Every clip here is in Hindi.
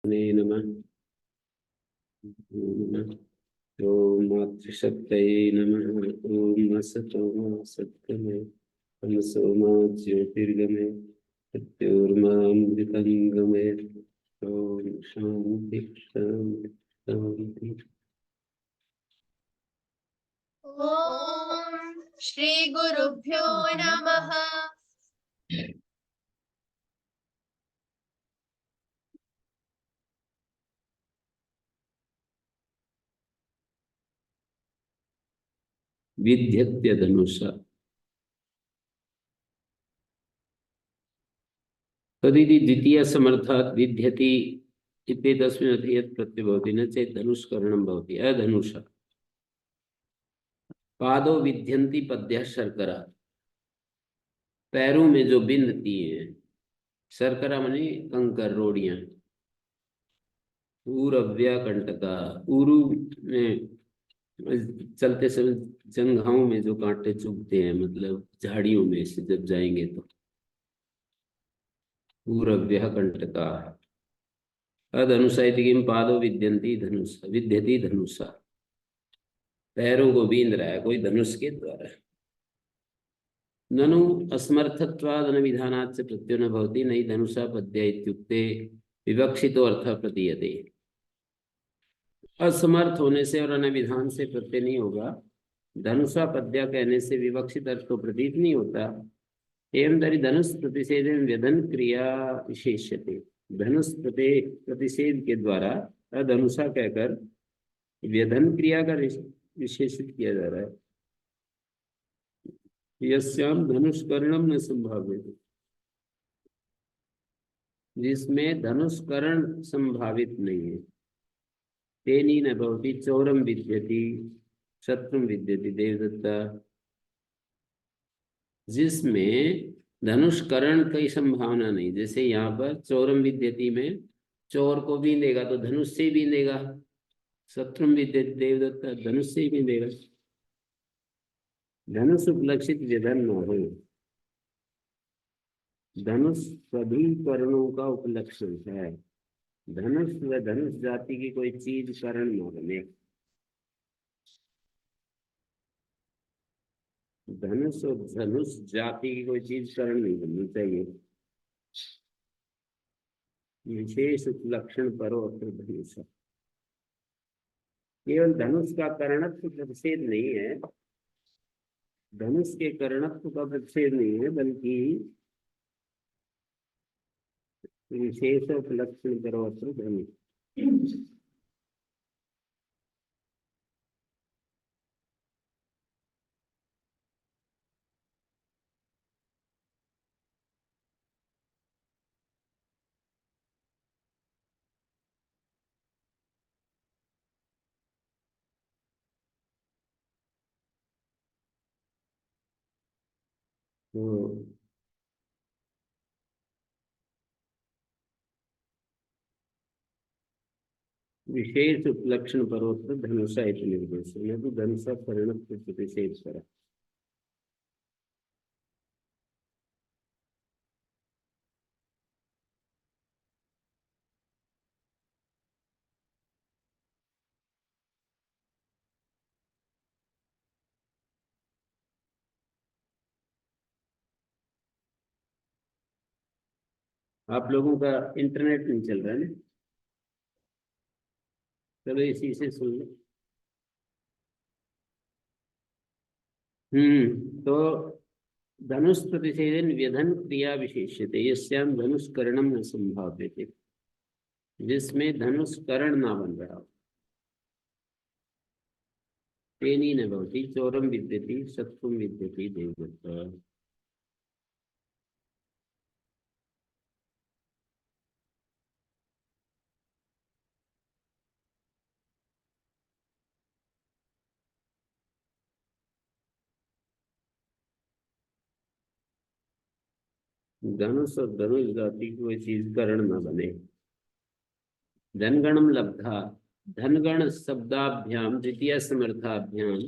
नमः। ओम मातृशक्तये नमः। ओम असतो मा सत्तमे तमसो मा ज्योतिर्गमय मृतंगमय। ओम शांति शांति शांति। ओम श्री गुरुभ्यो नमः। विद्यत्य धनुषा। तदिति द्वितीय समर्थात् विद्यति इत्येतस्मिन् अर्थे यत् प्रत्ययो भवति न चेत् धनुष्करणं भवति। अधनुषा पादो विद्यन्ति पद्यः शर्करा। पैरों में जो बिंदती है शर्करा माने कंकर रोड़ियां। ऊरव्या कंटका ऊरु में चलते समय जंघाओं में जो कांटे चुभते हैं, मतलब झाड़ियों में से जब जाएंगे तो ऊरव्या कंटका। अधनुषा इति किम पादो विद्यन्ति धनुषा विद्यति धनुषा। पैरों को बींद रहा है कोई धनुष के द्वारा। ननु असमर्थत्वादन विधानात् च प्रत्ययो न भवति नहि धनुषा पद्य इत्युक्ते विवक्षितो अर्थः प्रतीयते। असमर्थ होने से और अन्य विधान से प्रत्यय नहीं होगा। धनुषा पद्या कहने से विवक्षित अर्थ तो प्रतीत नहीं होता। एवं तरी धनुष प्रतिषेध व्यधन क्रिया विशेष्यते। धनुष प्रतिषेध के द्वारा अधनुषा कहकर व्यधन क्रिया का विशेषित किया जा रहा है। यस्याम धनुष्करणम न संभाव्यते, जिसमें धनुष्करण संभावित नहीं है। तेनी न भवति चौरम विद्यति शत्रुम विद्यति देवदत्ता। जिसमें धनुष्करण की संभावना नहीं, जैसे यहाँ पर चौरम विद्यति में चौर को बींदेगा तो धनुष से बींदेगा। शत्रुम विद्यति देवदत्ता धनुष से ही बींदेगा। धनुष उपलक्षित व्यधन न हो। धनुष सभी कर्णों का उपलक्षण है। धनुष व धनुष जाति की कोई चीज करण न बने। धनुष और धनुष जाति की कोई चीज करण नहीं बननी चाहिए। विशेष उपलक्षण परो अत्र धनुष। केवल धनुष का करणत्व प्रतिषेध नहीं है, धनुष के करणत्व का प्रतिषेध नहीं है, बल्कि विशेष उपलक्षण परो अत्र धनुष। तो विशेष उपलक्षण परोत्र धनुषा इति निर्देश यदि धनुषा परिणत प्रतिषेध करा। आप लोगों का इंटरनेट नहीं चल रहा है ना? चलो इसी से सुन लो। तो धनुष प्रतिषेधन व्यधन क्रिया विशेष्यते यस्याम धनुष करणम न संभाव्यते, जिसमें धनुष करण ना बन रहा हो। तेनी न भवति चौरम विद्यति शत्रुम विद्यति देवदत्ता। धनुष और धनुष जाति की कोई चीज करण न बने। धनगणम लब्धा धनगण शब्दाभ्याम द्वितीय समर्थाभ्याम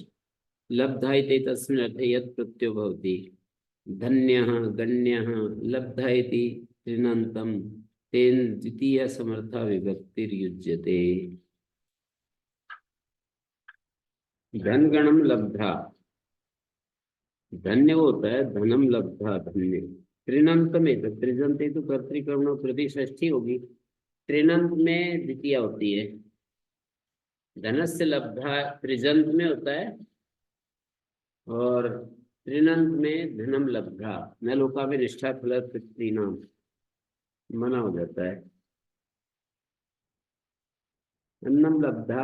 लब्धा इति तस्मिन् अर्थे यत् प्रत्ययो भवति। धन्यः गण्यः लब्धा इति ऋणान्तम् तेन द्वितीय समर्था विभक्तिर्युज्यते। धन गणम लब्धा, धन्य होता है धनम लब्धा धन्य। त्रिनंत में तो त्रिजंते तो कर्तृकर्ण प्रतिष्ठी होगी, त्रिनंत में द्वितीय होती है। धनस्य लब्धा त्रिजंत में होता है और त्रिनंत में धनम लब्धा न लोका में निष्ठा फल त्रिनाम मना हो जाता है। अन्नम लब्धा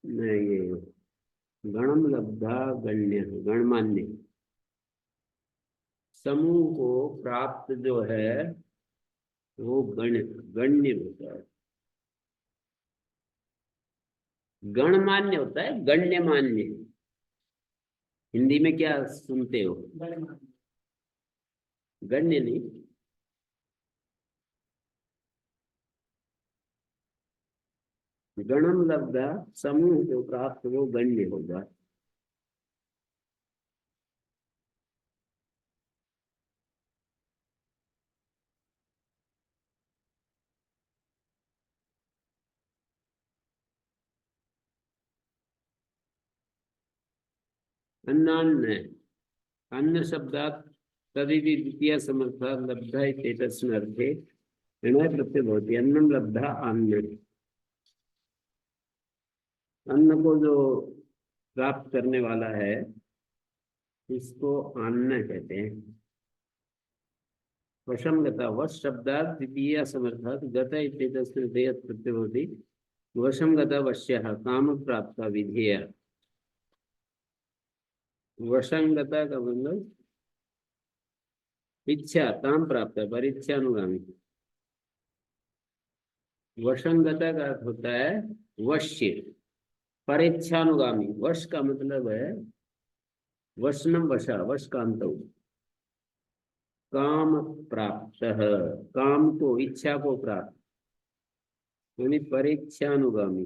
ये गणम लब्धा गण्य गणमान्य। समूह को प्राप्त जो है वो गण्य होता है। गणमान्य होता है गण्यमान्य। हिंदी में क्या सुनते हो? गण्य नहीं। गणम लब्धा समूह को प्राप्त वो गण्य होगा। अन्नान्न, अन्न शब्दात् तदिति द्वितीय समर्था लब्धा इत्येतस्मिन् अर्थे ऋणः प्रत्यय भवति। अन्नं लब्धा अन्न, अन्न को जो प्राप्त करने वाला है इसको अन्न कहते हैं। वशम गता, वश शब्दात् द्वितीय समर्थात् गता इत्येतस्मिन् अर्थे यत् प्रत्यय भवति। वशम गता वश्यः काम प्राप्त विधेय। वशंगता का मतलब इच्छा, काम प्राप्त है पर इच्छानुगामी। वशंगता का अर्थ होता है वश्य, परेच्छानुगामी। वश का मतलब है वशनम वशा, वश कांत, काम प्राप्त, काम को इच्छा को प्राप्त यानी परेच्छानुगामी।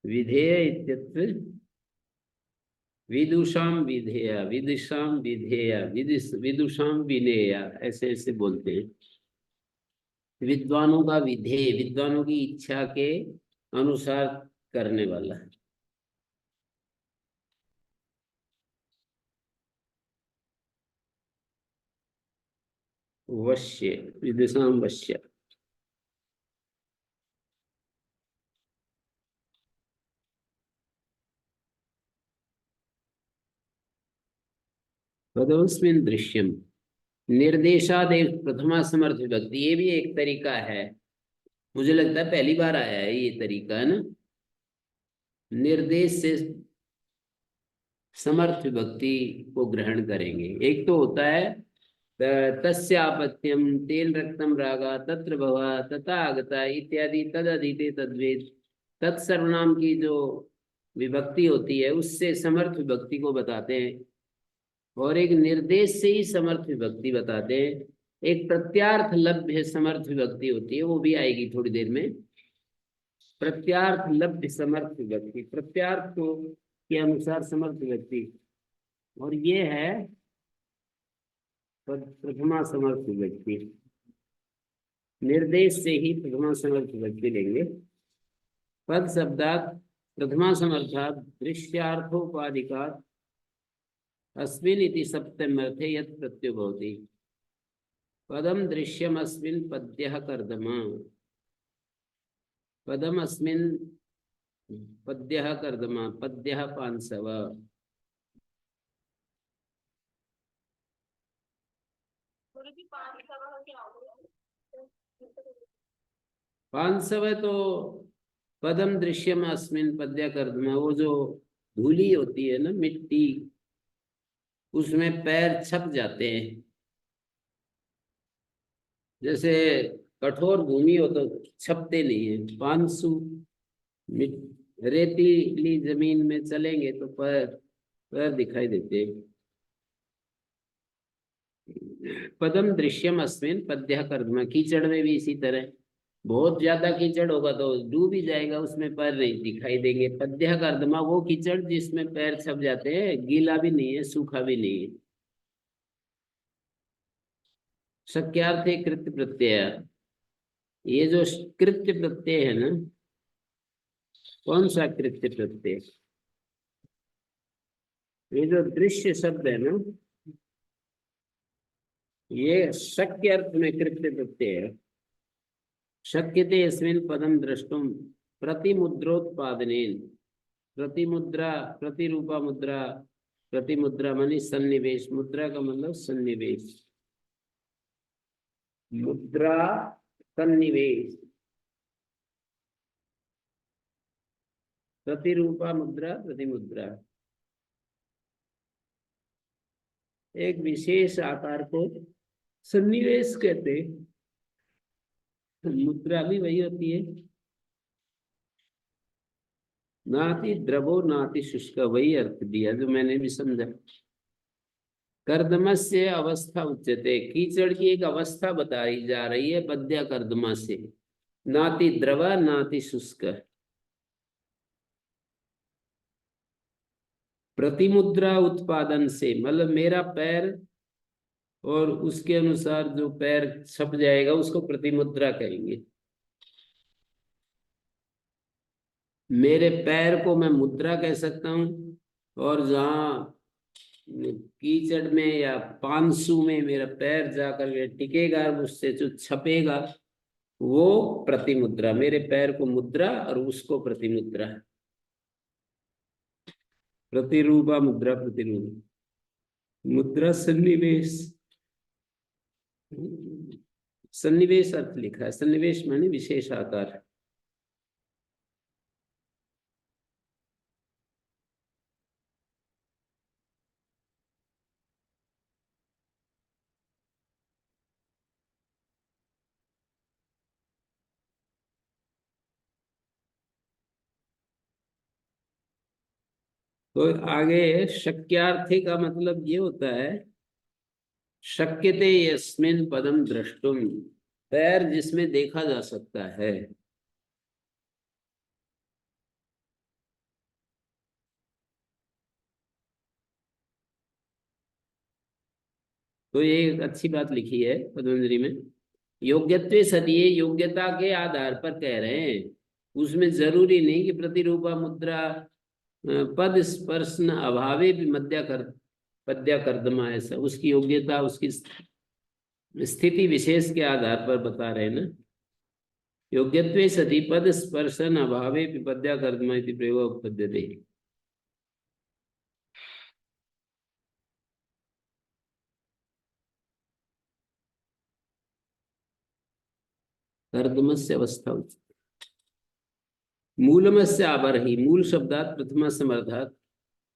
विधेय इत्यत्र विदुषाम विधेय, विदुषाम विधेय, विदुषाम विनेय, ऐसे ऐसे बोलते हैं। विद्वानों का विधेय, विद्वानों की इच्छा के अनुसार करने वाला। वश्य, विदुषाम वश्य। पदोस्मिन् दृश्यम, निर्देशादेश प्रथमा समर्थ विभक्ति, ये भी एक तरीका है। मुझे लगता है पहली बार आया है ये तरीका, है ना। निर्देश से समर्थ विभक्ति को ग्रहण करेंगे। एक तो होता है तस्यापत्यम तेन रक्तम रागा तत्र भवा तथा आगता इत्यादि, तद अधीते तद्वेद, तत्सर्वनाम की जो विभक्ति होती है उससे समर्थ विभक्ति को बताते हैं। और एक निर्देश से ही समर्थ विभक्ति बताते हैं। एक प्रत्यार्थ लभ्य समर्थ विभक्ति होती है, वो भी आएगी थोड़ी देर में। प्रत्यार्थ लभ्य समर्थ विभक्ति, प्रत्यार्थ को के अनुसार समर्थ विभक्ति, और ये है प्रथमा समर्थ विभक्ति। निर्देश से ही प्रथमा समर्थ विभक्ति लेंगे। पद शब्दात् प्रथमा समर्थात् दृश्यार्थोपाधिकात् अस्मिन् इति सप्तम्यर्थे यत् प्रत्ययो भवति। पदम दृश्यम अस्मिन् पद्यः कर्दमा, पदम अस्मिन् पद्यः कर्दमा, पद्यः पांसव। पांसव तो पदम दृश्यम अस्मिन् पद्यः कर्दमा, वो जो धूली होती है ना, मिट्टी, उसमें पैर छप जाते हैं। जैसे कठोर भूमि हो तो छपते नहीं है। पांसु रेतीली जमीन में चलेंगे तो पैर पैर दिखाई देते हैं। पदम दृश्यम अस्मिन् पद्यः कर्दमा, कीचड़ में भी इसी तरह। बहुत ज्यादा कीचड़ होगा तो डूब ही जाएगा, उसमें पैर नहीं दिखाई देंगे। पद्यः कर्दमा वो कीचड़ जिसमें पैर छप जाते हैं, गीला भी नहीं है सूखा भी नहीं है। शक्यार्थे कृत्य प्रत्यय, ये जो कृत्य प्रत्यय है ना, कौन सा कृत्य प्रत्यय? ये जो दृश्य शब्द है ना, ये शक्य अर्थ में कृत्य प्रत्यय है। शक्यते यस्मिन् पदम द्रष्टुम प्रतिमुद्रोत्पादनेन, प्रतिमुद्रा, प्रतिरूपा मुद्रा, प्रतिमुद्रा मानी सन्निवेश, मुद्रा का मतलब सन्निवेश, मुद्रा सन्निवेश, प्रतिरूपा मुद्रा, प्रतिमुद्रा, एक विशेष आकार को सन्निवेश कहते हैं। मुद्रा भी वही होती है। नाति द्रवो नाति शुष्क, वही अर्थ दिया जो मैंने भी समझा। कर्दमस्य अवस्था उच्यते, कीचड़ की एक अवस्था बताई जा रही है पद्य कर्दमा से। नाति द्रव नाति शुष्क। प्रतिमुद्रा उत्पादन से मतलब मेरा पैर और उसके अनुसार जो पैर छप जाएगा उसको प्रतिमुद्रा कहेंगे। मेरे पैर को मैं मुद्रा कह सकता हूँ, और जहाँ कीचड़ में या पांसू में मेरा पैर जाकर के टिकेगा, उससे जो छपेगा वो प्रतिमुद्रा। मेरे पैर को मुद्रा और उसको प्रतिमुद्रा। प्रतिरूपा मुद्रा, प्रतिरूप मुद्रा सन्निवेश। सन्निवेश अर्थ लिखा है, सन्निवेश माने विशेष आकार। तो आगे शक्यार्थे का मतलब ये होता है, शक्यते यस्मिन् पदम द्रष्टुम, पैर जिसमें देखा जा सकता है। तो ये एक अच्छी बात लिखी है पतंजलि में। योग्यत्वे सति, ये योग्यता के आधार पर कह रहे हैं। उसमें जरूरी नहीं कि प्रतिरूपा मुद्रा पद स्पर्शन अभावे भी मध्य कर पद्या कर्दमा, ऐसा उसकी योग्यता उसकी स्थिति विशेष के आधार पर बता रहे हैं ना। योग्यत्वे सति पद स्पर्शन अभावे भी पद्या कर्दमा इति प्रयोग उपपद्यते। कर्दमस्य अवस्था मूलमस्य आबर्हि, मूल शब्दात् प्रथमा समर्थात्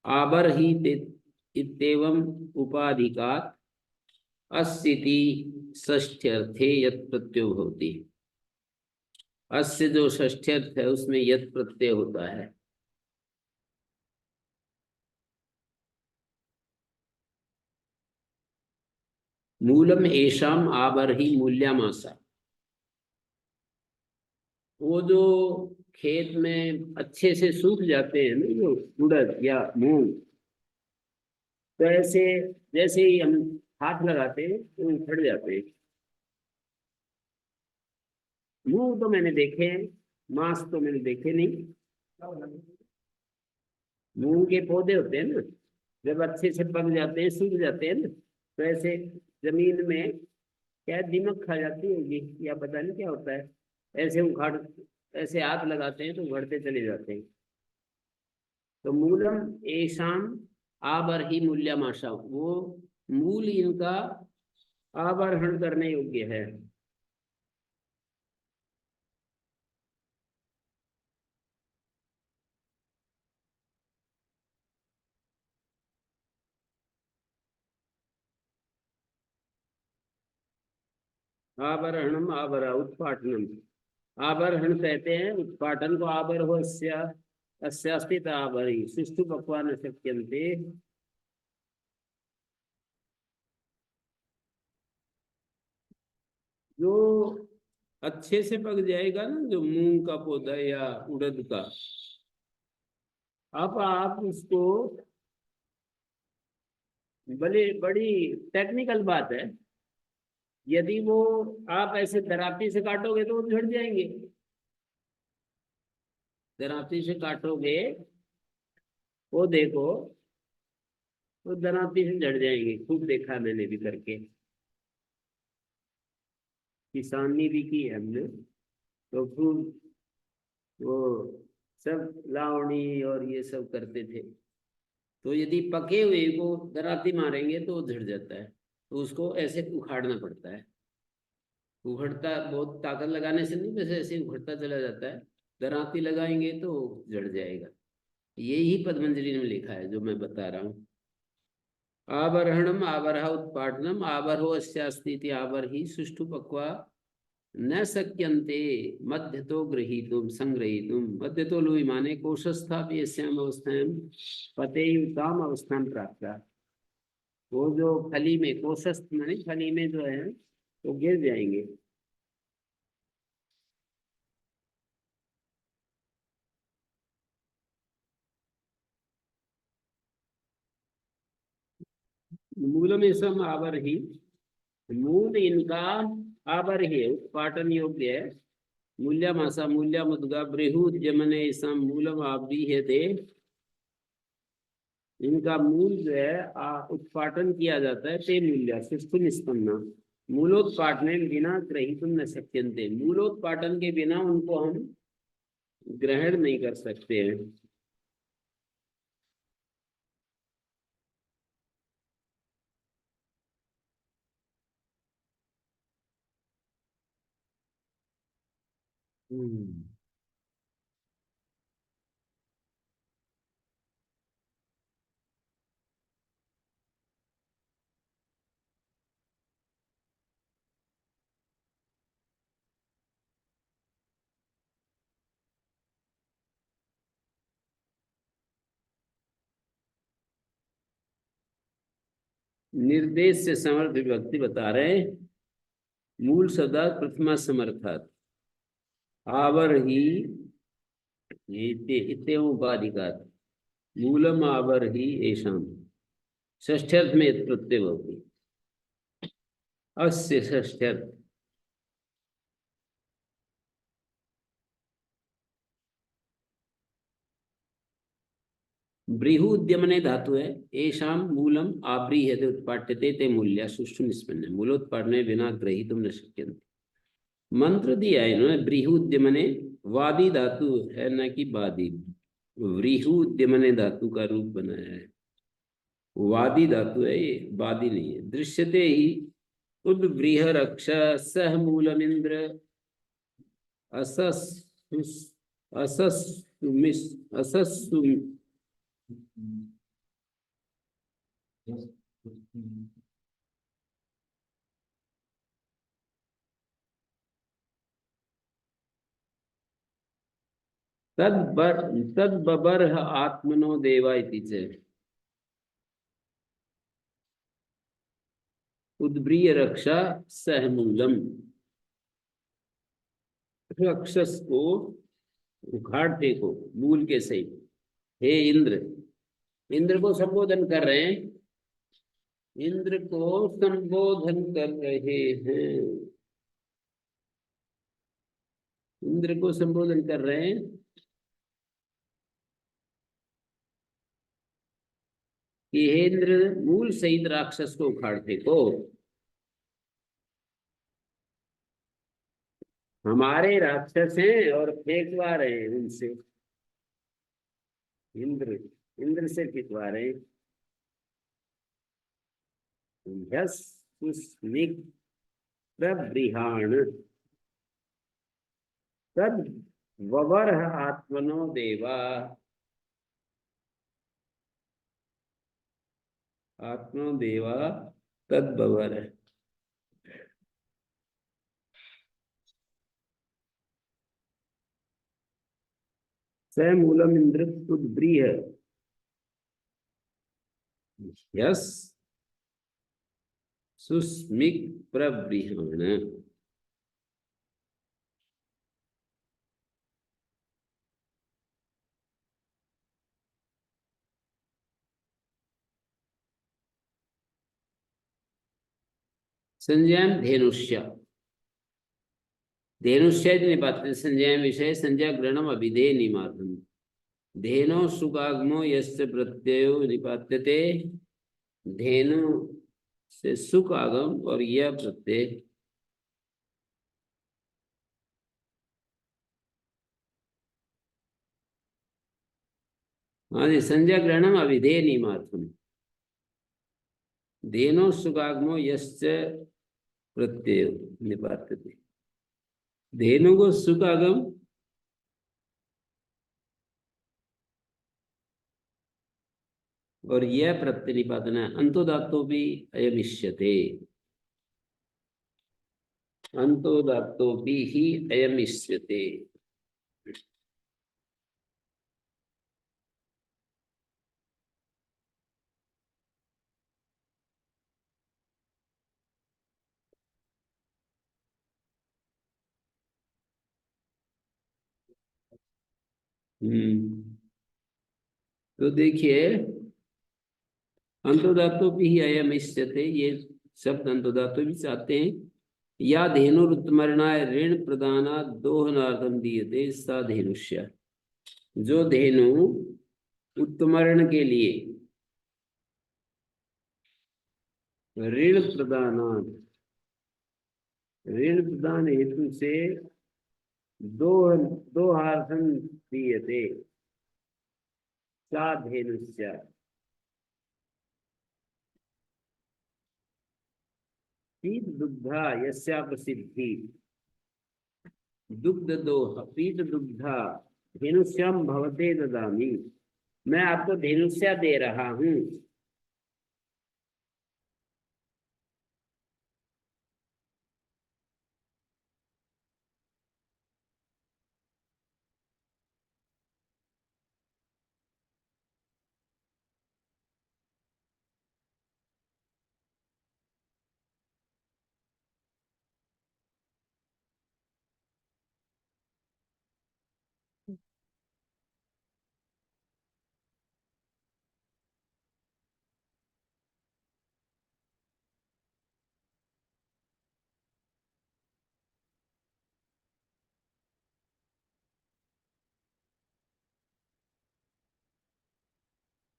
आबर्हि इत्येवं उपाधिकात् अस्सिति षष्ठ्यर्थे यत् प्रत्ययो भवति। अस्य जो षष्ठ्यर्थ है उसमें यत् प्रत्यय होता है। मूलम एषाम आबर्हि मूल्यामासा, वो जो खेत में अच्छे से सूख जाते हैं ना, जो उड़द या मूंग, तो ऐसे जैसे ही हम हाथ लगाते हैं तो उखड़ जाते हैं। मूंग तो मैंने देखे हैं, मांस तो मैंने देखे नहीं। मूंग के पौधे होते हैं ना, जब अच्छे से पक जाते हैं, सूख जाते हैं ना, तो ऐसे जमीन में क्या दीमक खा जाती होगी या पता नहीं क्या होता है, ऐसे उखाड़, ऐसे हाथ लगाते हैं तो उखड़ते चले जाते हैं। तो मूलम एशाम आबर्हि मूल्यमाशा, वो मूल इनका आबर्हण करने योग्य है। आबर्हणम आबरा उत्पाटनम, आबर्हण कहते हैं उत्पाटन को। आबर्ह अस्यास्ति आबरी सुष्ठु पक्वान शक्यन्ते। जो अच्छे से पक जाएगा ना, जो मूंग का पौधा या उड़द का, अब आप उसको, बड़ी बड़ी टेक्निकल बात है, यदि वो आप ऐसे दराती से काटोगे तो वो झड़ जाएंगे। दराती से काटोगे, वो देखो, वो दराती से झड़ जाएंगे। खूब देखा मैंने भी करके, किसानी भी की है हमने। तो खूब वो सब लावणी और ये सब करते थे। तो यदि पके हुए को दराती मारेंगे तो वो झड़ जाता है, तो उसको ऐसे उखाड़ना पड़ता है। उखड़ता बहुत ताकत लगाने से नहीं, बस ऐसे उखड़ता चला जाता है। दराती लगाएंगे तो जड़ जाएगा। यही पद्मंजलि में लिखा है जो मैं बता रहा हूँ। आबर्हणम आबरह उत्पाटनम आबरहो अस्यास्तीति आबरहि सुष्ठु पक्वा न शक्यन्ते मध्य तो गृहीतुम संग्रहीतुम। मध्य तो लुई माने कोशस्था भी यस्याम अवस्थायां पतेयुताम अवस्थान प्राप्त। वो जो फली में, कोशस्थ माने फली में जो है, वो गिर जाएंगे। मूल में सम आवर ही, मूल इनका आवर ही है, उत्पाटन योग्य है। मूल्यमासा मूल्यमुद्गा बृहुद्यमने इसम मूलम आव्रीह्यते। इनका मूल जो है उत्पाटन किया जाता है। ते मूल्य सुष्ठु निष्पन्ना मूलोत्पाटने बिना ग्रहीतुम न शक्यन्ते। मूलोत्पाटन के बिना उनको हम ग्रहण नहीं कर सकते हैं। हम्म। निर्देश से समर्थ विभक्ति बता रहे हैं। मूल शब्दार्थ प्रथमा समर्थात आवर ही इत्ते उपाधिकार मूलम आवर ही एषाम। षष्ठ्यर्थ में इत प्रत्यय होती। अस्य षष्ठ्यर्थ। ब्रीहु उद्यमने धातु है। एषाम मूलम आव्रीह्यते उत्पाट्यते ते मूल्य सुष्ठु निष्पन्न। मूलोत्पादने बिना ग्रहीतुम न शक्यन्ते। मंत्र दिया है इन्होंने ब्रीहु उद्यमने। वादी धातु है न कि बादी। व्रीहु उद्यमने धातु का रूप बनाया है। वादी धातु है ये, वादी नहीं है। दृश्यते ही उद्व्रीह रक्ष सह मूलमिंद्र असस असस्सुमिस असस्सु तद्बर तद्बबर्ह आत्मनो देवा इति च। उद्व्रीय रक्षा सह मूलम। राक्षस को उखाड़ते को मूल के सहित। हे इंद्र, इंद्र को संबोधन कर रहे हैं। इंद्र को संबोधन कर रहे हैं। इंद्र को संबोधन कर रहे हैं कि हे इंद्र, मूल सहित राक्षस को उखाड़ते को। हमारे राक्षस हैं और फेंकवा रहे हैं उनसे। इंद्र, इंद्र से फेंकवा रहे हैं। यस सुस्मिक प्रबृहाण तद ववर्ह आत्मनो देवा। आत्मनो देवा तद ववर। स मूलम इंद्र उद्ब्रीह। यस सुस्मिक प्रबृहाण। संज्ञां धेनुष्य धेनुष्य निपात्यते संज्ञां विषय संज्ञा ग्रहणम अभिधेय निमातम धेनो सुकाग्मो यस्य प्रत्ययो निपात्यते धेनु से सुख आगम और यह प्रत्यय हाँ जी संज्ञा ग्रहणम अभिधेय निमातम धेनो सुकाग्मो यस्य प्रत्ययो निपात्यते धेनु को सुख आगम और यह प्रत्यय निपातन है अंतोदात्तो भी अयमिष्यते अंतोदात्तो भी ही अयमिष्यते तो देखिए अंतोदात्तो भी ही अयमिष्यते ये शब्द अंतोदात्तो भी चाहते हैं या धेनुरुत्तमरणाय ऋण प्रदाना दोहनार्थम दीयते सा धेनुष्य जो धेनु उत्तमरण के लिए ऋण प्रदान हेतु से दो दोहार्थम दीयते सा धेनुष्य पीत दुग्धा यस्या प्रसिद्धि दुग्ध दोह पीत दुग्धा धेनुष्यम भवते ददामि मैं आपको धेनुष्या दे रहा हूं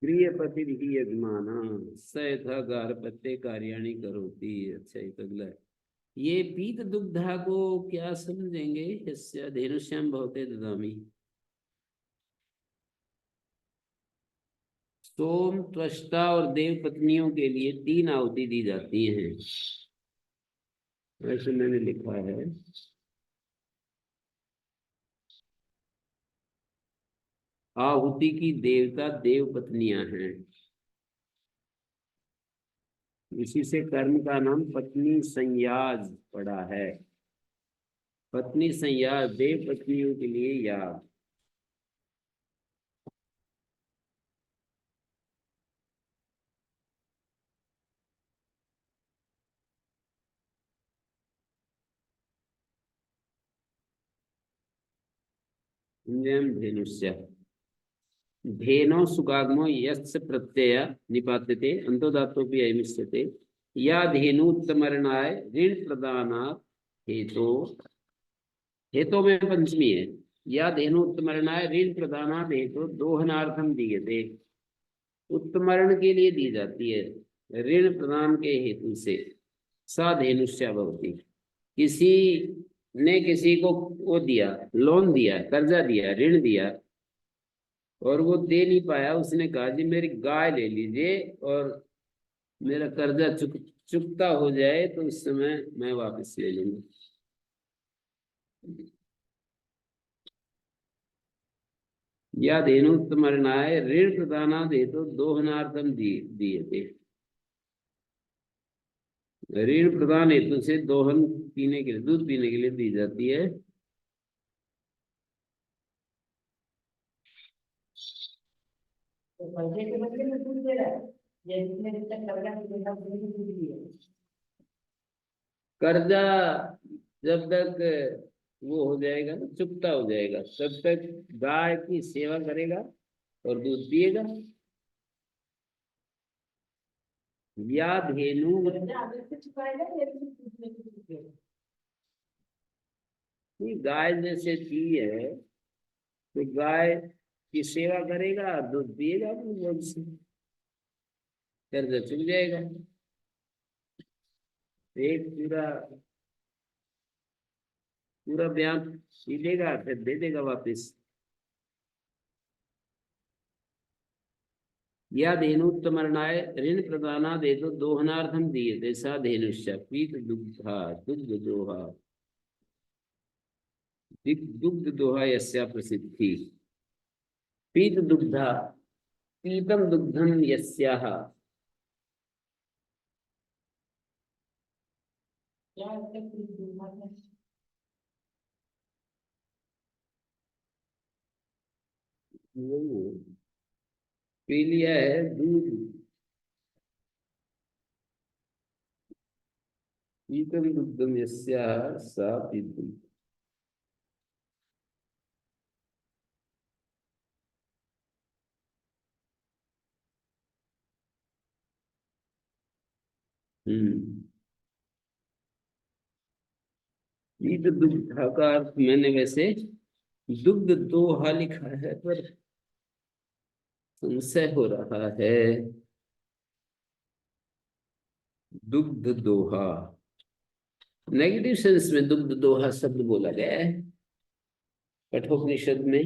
प्रियपति यजमाना स यथा गार्हपत्ये कार्याणि करोति अच्छा एक अगला है ये पीत दुग्धा को क्या समझेंगे यस्य धेनुष्यम भवते ददामि सोम त्वष्टा और देव पत्नियों के लिए 3 आहुति दी जाती हैं ऐसे मैंने लिखा है आहुति की देवता देव पत्नियां हैं इसी से कर्म का नाम पत्नी संयाज पड़ा है पत्नी संयाज देव पत्नियों के लिए याग धेनुष्य धेनो सुगाग्मो यस्य प्रत्यय निपात्यते अंतोदात्तोपि अयमिष्यते या धेनु उत्तमरणाय ऋण प्रदानात् हेतो हेतो में पंचमी है या धेनु उत्तमरणाय ऋण प्रदानात् हेतो दोहनार्थम दीयते उत्तमरण के लिए दी जाती है ऋण प्रदान के हेतु से सा धेनुष्य भवति किसी ने किसी को वो दिया लोन दिया कर्जा दिया ऋण दिया और वो दे नहीं पाया उसने कहा जी मेरी गाय ले लीजिए और मेरा कर्जा चुकता हो जाए तो उस समय मैं वापस ले लूंगा या धेनुत्तमरणाय ऋण प्रदानात् हेतु दोहनार्थम दीयते ऋण प्रदान हेतु से दोहन पीने के लिए दूध पीने के लिए दी जाती है कर्जा जब तक वो हो जाएगा ना चुकता हो जाएगा तब तक गाय की सेवा करेगा और दूध पिएगा या धेनु, नहीं, गाय जैसे दी है तो गाय की सेवा करेगा, दूध पिएगा, दूध से कर्ज चुक जाएगा। एक पूरा पूरा बयान पी लेगा, फिर दे देगा वापिस। या धेनुत्तमरणाय ऋण प्रदाना दे तो दोहनार्थम दिए थे सा धेनुश्च पीत दुग्धा दुग्ध दोहा दुग्ध दोहा यस्या प्रसिद्धि। पीत दुग्धा पीतम दुग्धम यस्याः। पी लिया है दूध। पीतम दुग्धम यस्याः सा पीतम। पीत दुग्धा का अर्थ मैंने वैसे दुग्ध दोहा लिखा है, पर संशय हो रहा है। दुग्ध दोहा नेगेटिव सेंस में दुग्ध दोहा शब्द बोला गया है कठोपनिषद में।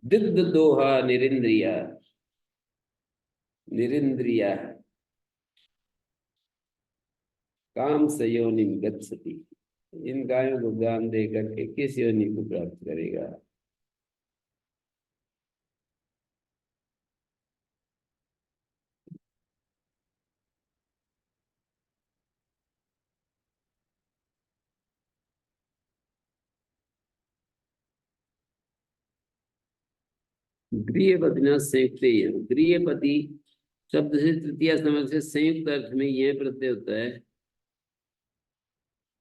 दुग्ध दोहा निरिंद्रिया निरिंद्रिया काम से योनिम गच्छति। इन गायों को ज्ञान दे करके किस योनि को प्राप्त करेगा। गृहपतिना संयुक्त, गृहपति शब्द से तृतीय समास से संयुक्त अर्थ में यह प्रत्यय होता है।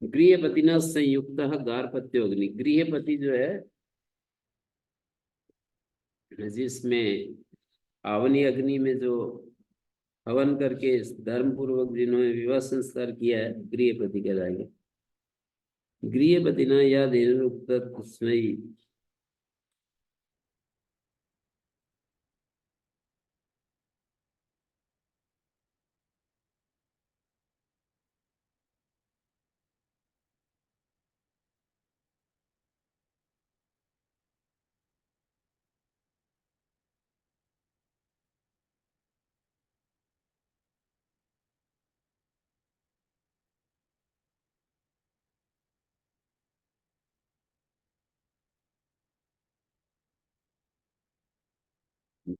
गृहपतिना संयुक्त गार्हपत्यो अग्नि। गृहपति जो है जिसमें आवनी अग्नि में जो हवन करके धर्म पूर्वक जिन्होंने विवाह संस्कार किया है गृहपति कहलाएंगे। गृहपतिना या धेनुरुक्त तस्मै।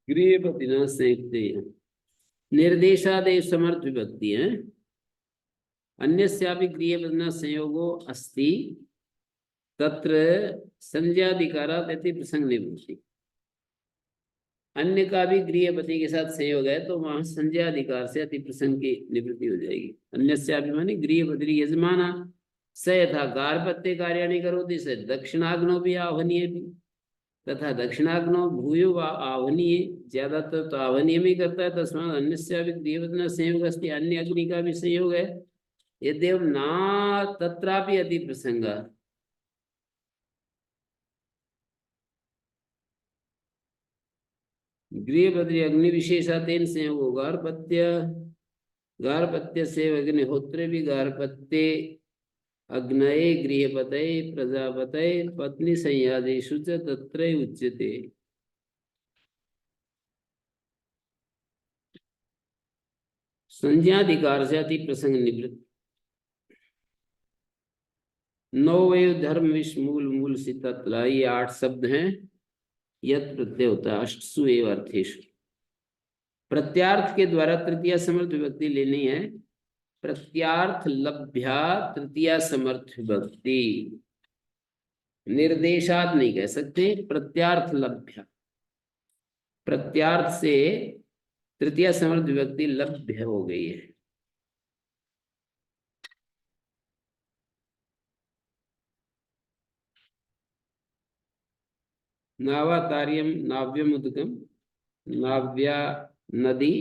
गृहपतिना संयुक्त निर्देशादेश समर्थ विभक्ति है। अन्यस्यापि गृहपतिना संयोगो अस्ति तत्र संज्ञाधिकारात् इति प्रसंग निवृत्ति। अन्य का भी गृहपति के साथ संयोग है तो वहां संज्ञाधिकार से अति प्रसंग की निवृत्ति हो जाएगी। अन्यस्यापि माने गृहपति यजमाना स यथा गार्हपत्ये कार्याणि करोति स दक्षिणाग्नौ भी आह्वनीय भी तथा दक्षिणाग्नौ भूयो वा आवनीय। ज्यादातर तो आवनीय में करता है। तस्मात् अन्यस्यापि गृहपतिना संयोग अस्ति। अन्य अग्नि का भी संयोग है। यद्यव ना तत्रापि अति प्रसंग। गृहपति अग्नि विशेषातेन संयोग गार्हपत्य गार्हपत्य से अग्निहोत्रे भी गार्हपत्ये अग्नये गृहपतये प्रजापतये पत्नी संयादेषु च तत्र उच्यते। संज्ञाधिकार से अति प्रसंग निवृत्त। नौवय धर्म विष मूल मूल से तत्ला, ये 8 शब्द हैं। यत प्रत्यय होता है अष्टसु एव अर्थेषु। प्रत्यार्थ के द्वारा तृतीय समर्थ विभक्ति लेनी है। प्रत्यार्थ लभ्या तृतीय समर्थ विभक्ति। निर्देशात नहीं कह सकते, प्रत्यार्थ लभ्या। प्रत्यार्थ से तृतीय समर्थ विभक्ति लभ्य हो गई है। नावातार्यम नाव्यम उदकम नाव्या नदी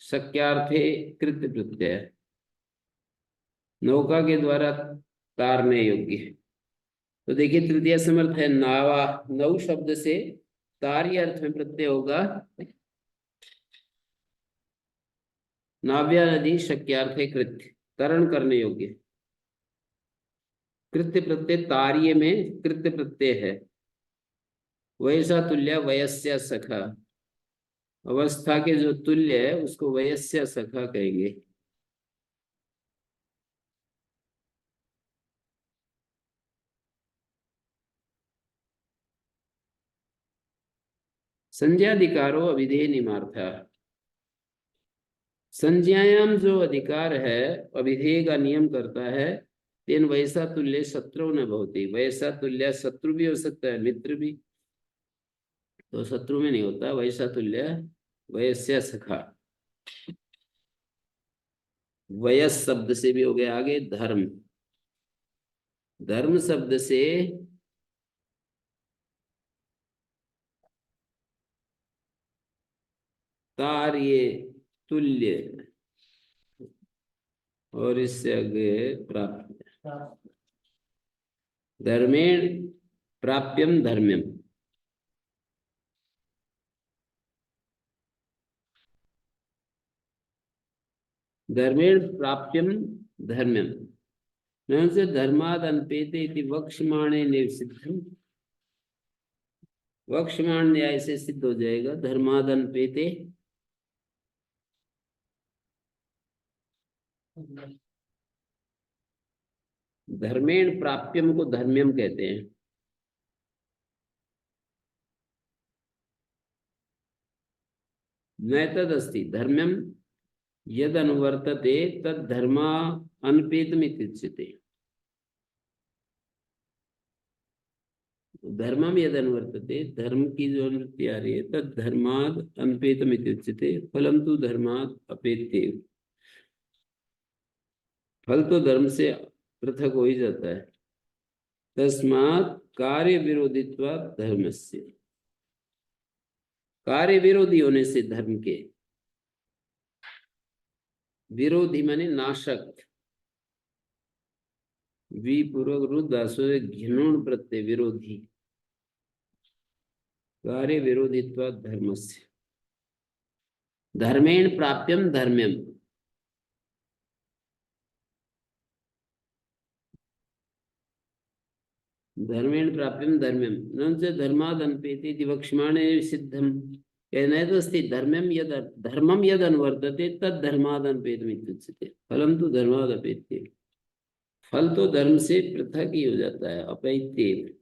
शक्यार्थे कृत प्रत्यय, नौका के द्वारा तारने योग्य है। तो देखिए तृतीय समर्थ है नावा, नौ शब्द से तार्य अर्थ में प्रत्यय होगा नाव्या नदी शक्यार्थे कृत्य, तरण करने योग्य। कृत्य प्रत्यय तार्य में कृत्य प्रत्यय है। वयसा तुल्य वयस्य सखा, अवस्था के जो तुल्य है उसको वयस्य सखा कहेंगे। संज्ञाधिकारो अभिधेय निमार्था, संज्ञायाम जो अधिकार है अभिधेय का नियम करता है। तेन वैसा तुल्य शत्रु न भवति, वैसा तुल्य शत्रु भी हो सकता है मित्र भी, तो शत्रु में नहीं होता। वैसा तुल्य वयस्य सखा, वयस शब्द से भी हो गया आगे धर्म, धर्म शब्द से तार्य तुल्य, और इससे आगे प्राप्त, धर्मेण प्राप्यम धर्म्यम, धर्मेण प्राप्यम धर्म्यम, न से धर्माद अनपेते इति वक्ष्यमाणे निसिद्धम, वक्ष्यमाण न्याय से सिद्ध हो जाएगा धर्माद अनपेते। धर्मेण प्राप्यम को धर्म्यम कहते हैं। न तदस्ति धर्म्यम यद अनुवर्तते तद धर्मा अनपेतम इत्युच्यते, धर्मम यद अनुवर्तते, धर्म की जो अनुवृत्ति आ रही है, तद धर्माद अनपेतम इत्युच्यते, फलम तो धर्माद अपेत्य, फल तो धर्म से पृथक हो ही जाता है। तस्मात् कार्य विरोधित्वात् धर्मस्य, कार्य विरोधी होने से धर्म के, विरोधी माने नाशक, विपूर्वक रुद्धासु घिनोण प्रत्यय विरोधी, कार्य विरोधित्वात् धर्मस्य, धर्मेण प्राप्यम धर्म्यम, धर्मेण प्राप्यम धर्म्यम न च धर्माद अनपेति इति वक्ष्यमाणे सिद्धम, कहना है तो अस्ति धर्म्यम यद, धर्मम यद अनुवर्तते तद धर्माद अनपेतम इत्युच्यते, फलम तो धर्माद अपेत्य, फल तो धर्म से पृथक ही हो जाता है, अपैत्य।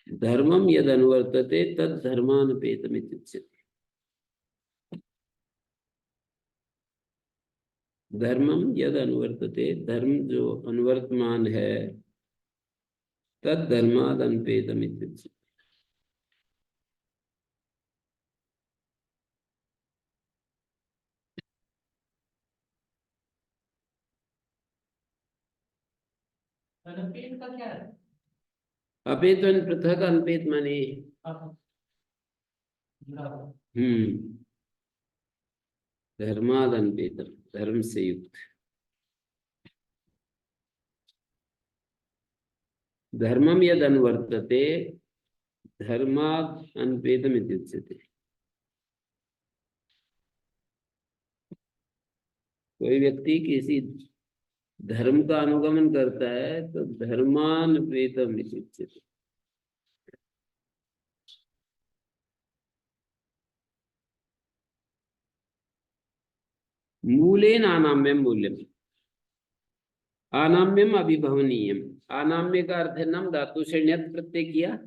धर्मम यद अनुवर्तते तद धर्मानपेतम इत्युच्यते, धर्मम यद अनुवर्तते, धर्म जो अनुवर्तमान है, तद धर्माद अनपेतम इत्युच्यते। अनपेत का क्या है? अपेतन पृथक, अनपेत माने जुड़ा हुआ। धर्माद अनपेतम, धर्म से युक्त, धर्मम यद अनुवर्तते धर्माद अनपेतम इत्युच्यते। कोई व्यक्ति किसी धर्म का अनुगमन करता है तो धर्मानपेतम इत्युच्यते। मूलेन आनाम्यम मूल्यम, आनाम्यम अभिभवनीयम, आनाम्य का अर्थ है नम धातु से ण्यत प्रत्यय किया,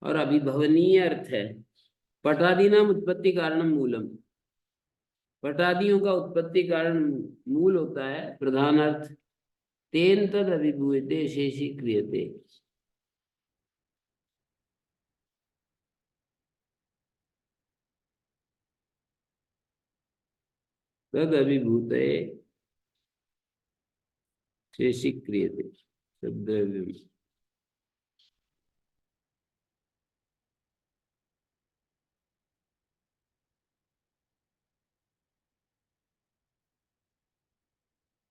और अभिभवनीय अर्थ है पटादि नाम उत्पत्ति कारणम मूलम, पटादियों का उत्पत्ति कारण मूल होता है प्रधान अर्थ। तेन तद अभिभूयते शेषी क्रियते, तद अभिभूते शेषी क्रियते, शब्द विभूति।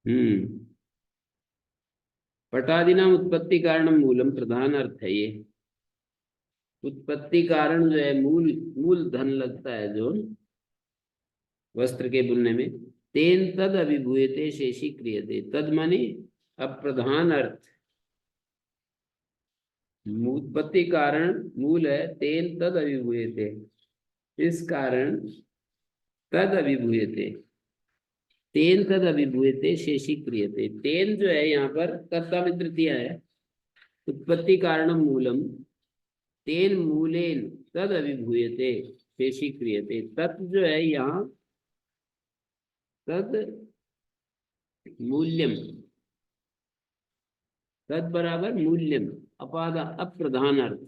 हम्म। पटादिनाम उत्पत्ति कारणम मूलम, प्रधान अर्थ है ये। उत्पत्ति कारण जो है, मूल, मूल धन लगता है जो वस्त्र के बुनने में। तेन तद अभिभूयते शेषी क्रियते, तद माने अब प्रधान अर्थ। उत्पत्ति कारण मूल है, तेन तद अभिभूयते, इस कारण तद अभिभूयते, तेन तद अभिभूयते शेषी क्रियते। तेन जो है यहाँ पर कर्ता में तृतीया है। उत्पत्ति कारणम मूलम, तेन मूलेन तद अभिभूयते शेषी क्रियते। तत् जो है यहाँ तद मूल्यम, तद बराबर मूल्यम, अपादा अप्रधान अर्थ।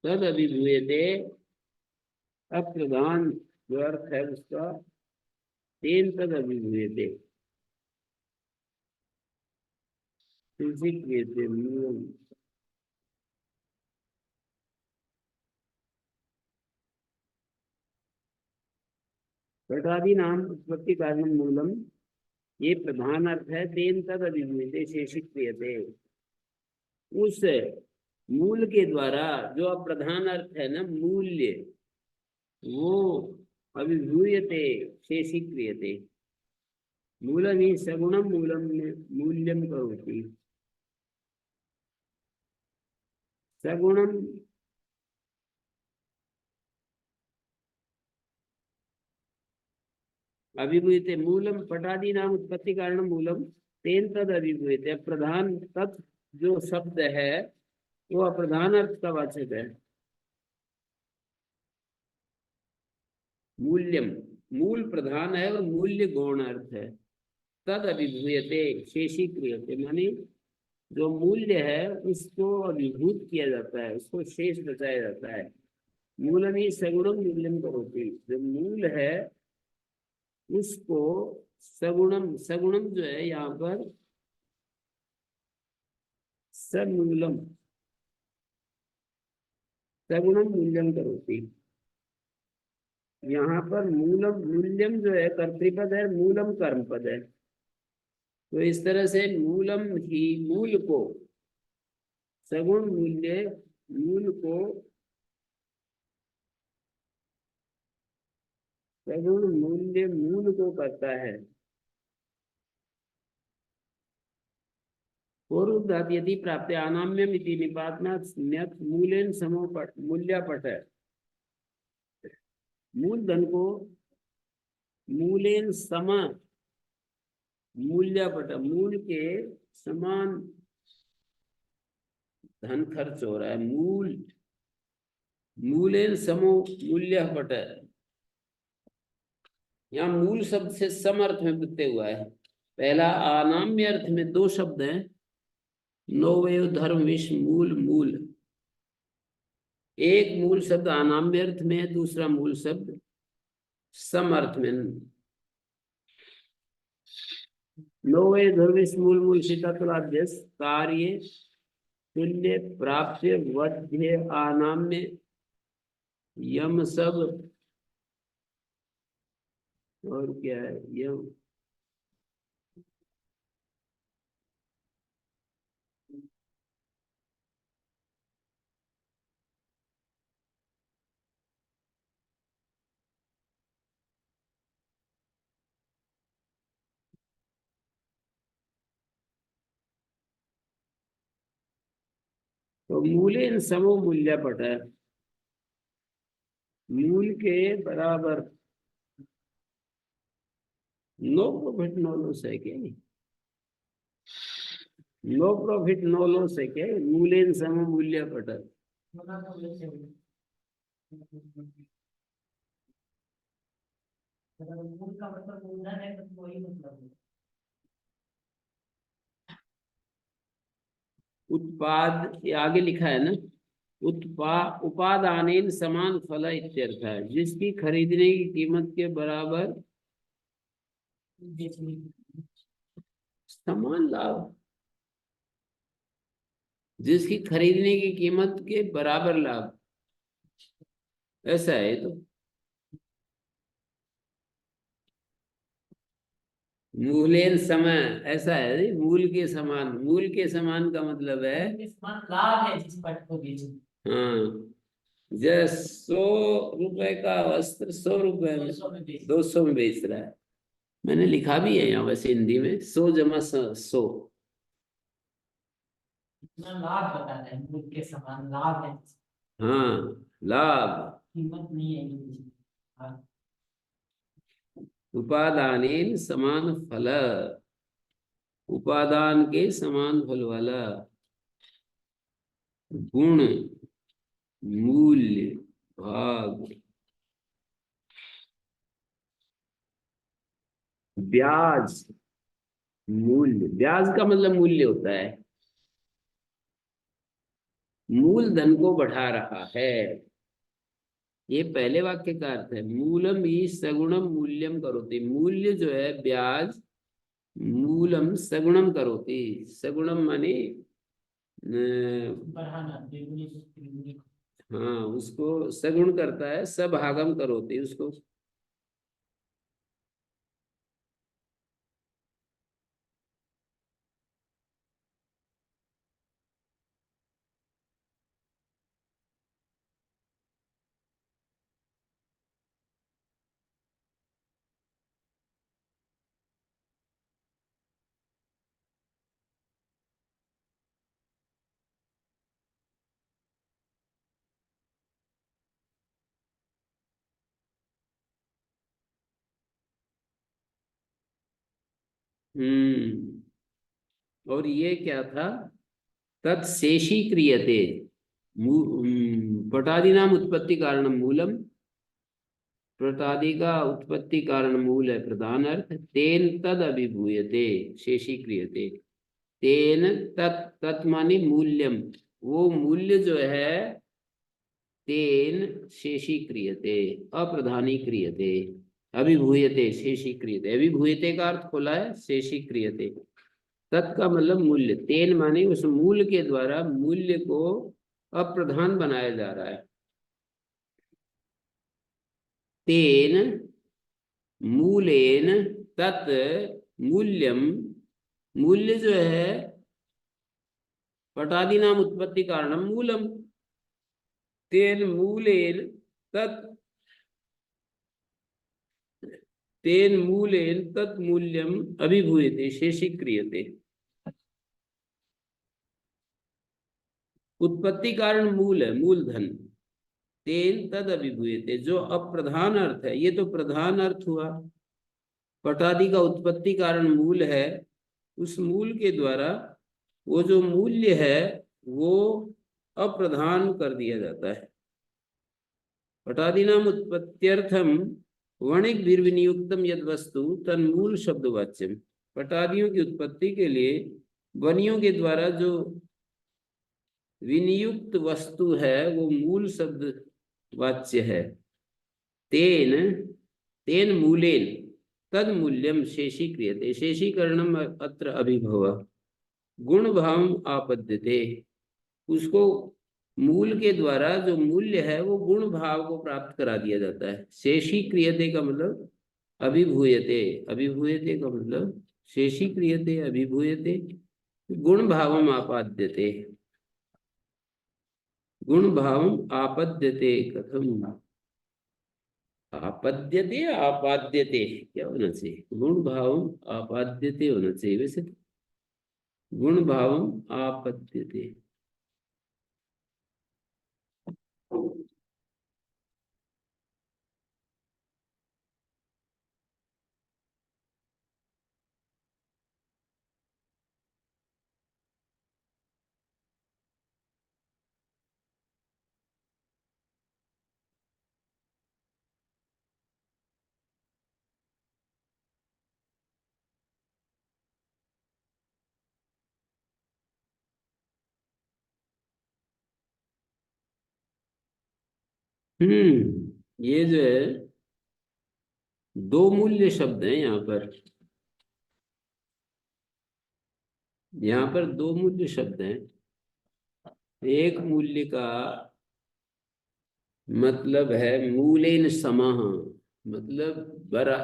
तद अभिभूयते अप्रधान जो अर्थ है उसका, तेन तद अभिभूयते शेषी क्रियते मूलम। घटादि नाम उत्पत्ति कारण मूलम, ये प्रधान अर्थ है। तेन तद अभिभूयते शेषी क्रियते, उस मूल के द्वारा, जो अप्रधान अर्थ है ना मूल्य, वो अभिभूयते शेषी क्रियते। मूलम ही सगुणम मूलम में मूल्यम करोति, सगुणम अभिभूयते मूलम, पटादि नाम उत्पत्ति कारण मूलम, तेन तद अभिभूयते। प्रधान तत् जो शब्द है वो अप्रधान अर्थ का वाचक है। मूल्यम, मूल प्रधान है और मूल्य गौण अर्थ है। तद अभिभूयते शेषी क्रियते, माने जो मूल्य है उसको अभिभूत किया जाता है, उसको शेष बचाया जाता है। मूलम ही सगुणम मूल्यम करोति, जो मूल है उसको सगुणम, सगुणम जो है यहाँ पर समूलम, सगुणम मूल्यम करोति। यहाँ पर मूलम, मूल्यम जो है कर्तृपद है, मूलम कर्मपद है। तो इस तरह से मूलम ही मूल को, सगुण मूल्य मूल को, सगुण मूल्य मूल को करता है। पूर्वधात यदि प्राप्त अनाम्यम इति निपातनात् न्यत् मूलेन समो पट, मूल्यापट है। मूल धन को मूलेन सम, मूल्यापट, मूल के समान धन खर्च हो रहा है। मूल, मूलेन समो मूल्यापट है। यहाँ मूल शब्द से सम अर्थ में प्रत्यय हुआ है। पहला अनाम्य अर्थ में दो शब्द हैं, नोवेव धर्म विष मूल, मूल। एक मूल शब्द अनाम्य अर्थ में है, दूसरा मूल शब्द सम अर्थ में। नोवे धर्विश मूल, मूल शीतलाद्यस कार्य तुल्य प्राप्य वध्य अनाम्य यम सब, और क्या है यम, तो मूलेन समो मूल्यापट है, मूल के बराबर। नो प्रॉफिट नो लॉस है क्या? नो प्रॉफिट नो लॉस है क्या? मूलेन समो मूल्यापट। उत्पाद, ये आगे लिखा है ना, उपादानेन समान फल इत्यर्थ है, जिसकी खरीदने की कीमत के बराबर समान लाभ, जिसकी खरीदने की कीमत के बराबर लाभ, ऐसा है तो। मूलेन समय, ऐसा है नहीं, मूल के समान। मूल के समान का मतलब है, समान लाभ है जिस पट को बेचो। हाँ, जैसे 100 रुपए का वस्त्र 100 रुपए में, 200 में बेच 200 में बेच रहा है। मैंने लिखा भी है यहाँ वैसे हिंदी में, 100 जमा 100। इतना लाभ बताता है, मूल के समान लाभ है, हाँ, लाभ। कीमत नहीं है ये। हाँ, उपादानेन समान फल, उपादान के समान फल वाला। गुण, मूल्य, भाग, ब्याज। मूल्य, ब्याज का मतलब मूल्य होता है। मूलधन को बढ़ा रहा है, ये पहले वाक्य का अर्थ है। मूलम ही सगुणम मूल्यम करोति, मूल्य जो है ब्याज, मूलम सगुणम करोति। सगुणम माने बढ़ाना, द्विगुणी से त्रिगुणी। हाँ, उसको सगुण करता है, सभागम करोति उसको। और ये क्या था, तत्शेषी क्रियते। पटादि नाम उत्पत्ति कारण मूलम, प्रतादि का उत्पत्ति कारण मूल है प्रधान अर्थ। तेन तद अभिभूयते, शेषी क्रियते। तेन तत्, तत् माने मूल्यम, वो मूल्य जो है, तेन शेषी क्रियते, अप्रधानी क्रियते। अभिभूयते शेषी क्रियते, अभिभूयते का अर्थ खोला है, शेषी क्रियते। तत् का मतलब मूल्य, तेन माने उस मूल के द्वारा मूल्य को अप्रधान बनाया जा रहा है। तेन मूलेन तत् मूल्यम, मूल्य जो है पटादि नाम उत्पत्ति कारणम मूलम। तेन मूलेन तत्, तेन मूलेन तत् मूल्यम अभिभूयते शेषी क्रियते। उत्पत्ति कारण मूल है, मूलधन। तेन तद अभिभूयते, जो अप्रधान अर्थ है, ये तो प्रधान अर्थ हुआ। पटादि का उत्पत्ति कारण मूल है, उस मूल के द्वारा वो जो मूल्य है वो अप्रधान कर दिया जाता है। पटादि नाम उत्पत्त्यर्थम वणिक विनियुक्तम यद वस्तु तन्मूल शब्द वाच्यम। पटादियों की उत्पत्ति के लिए वनियों के द्वारा जो विनियुक्त वस्तु है वो मूल शब्द वाच्य है। तेन, तेन मूलेन तद मूल्यम शेषी क्रियते, शेषीकरणम अत्र अभिभव। गुण भाव आपद्यते, उसको मूल के द्वारा जो मूल्य है वो गुण भाव को प्राप्त करा दिया जाता है। शेषी क्रियते का मतलब अभिभूयते, अभिभूयते का मतलब शेषी क्रियते अभिभूयते, गुण भावम आपाद्यते। गुण भावम आपद्यते, कथम आपद्यते आपाद्यते, क्या होना चाहिए, गुण भावम आपाद्यते होना चाहिए वैसे। गुण भावम आपद्यते। ये जो है दो मूल्य शब्द हैं यहाँ पर, यहाँ पर दो मूल्य शब्द हैं। एक मूल्य का मतलब है मूलेन समः, मतलब बरा,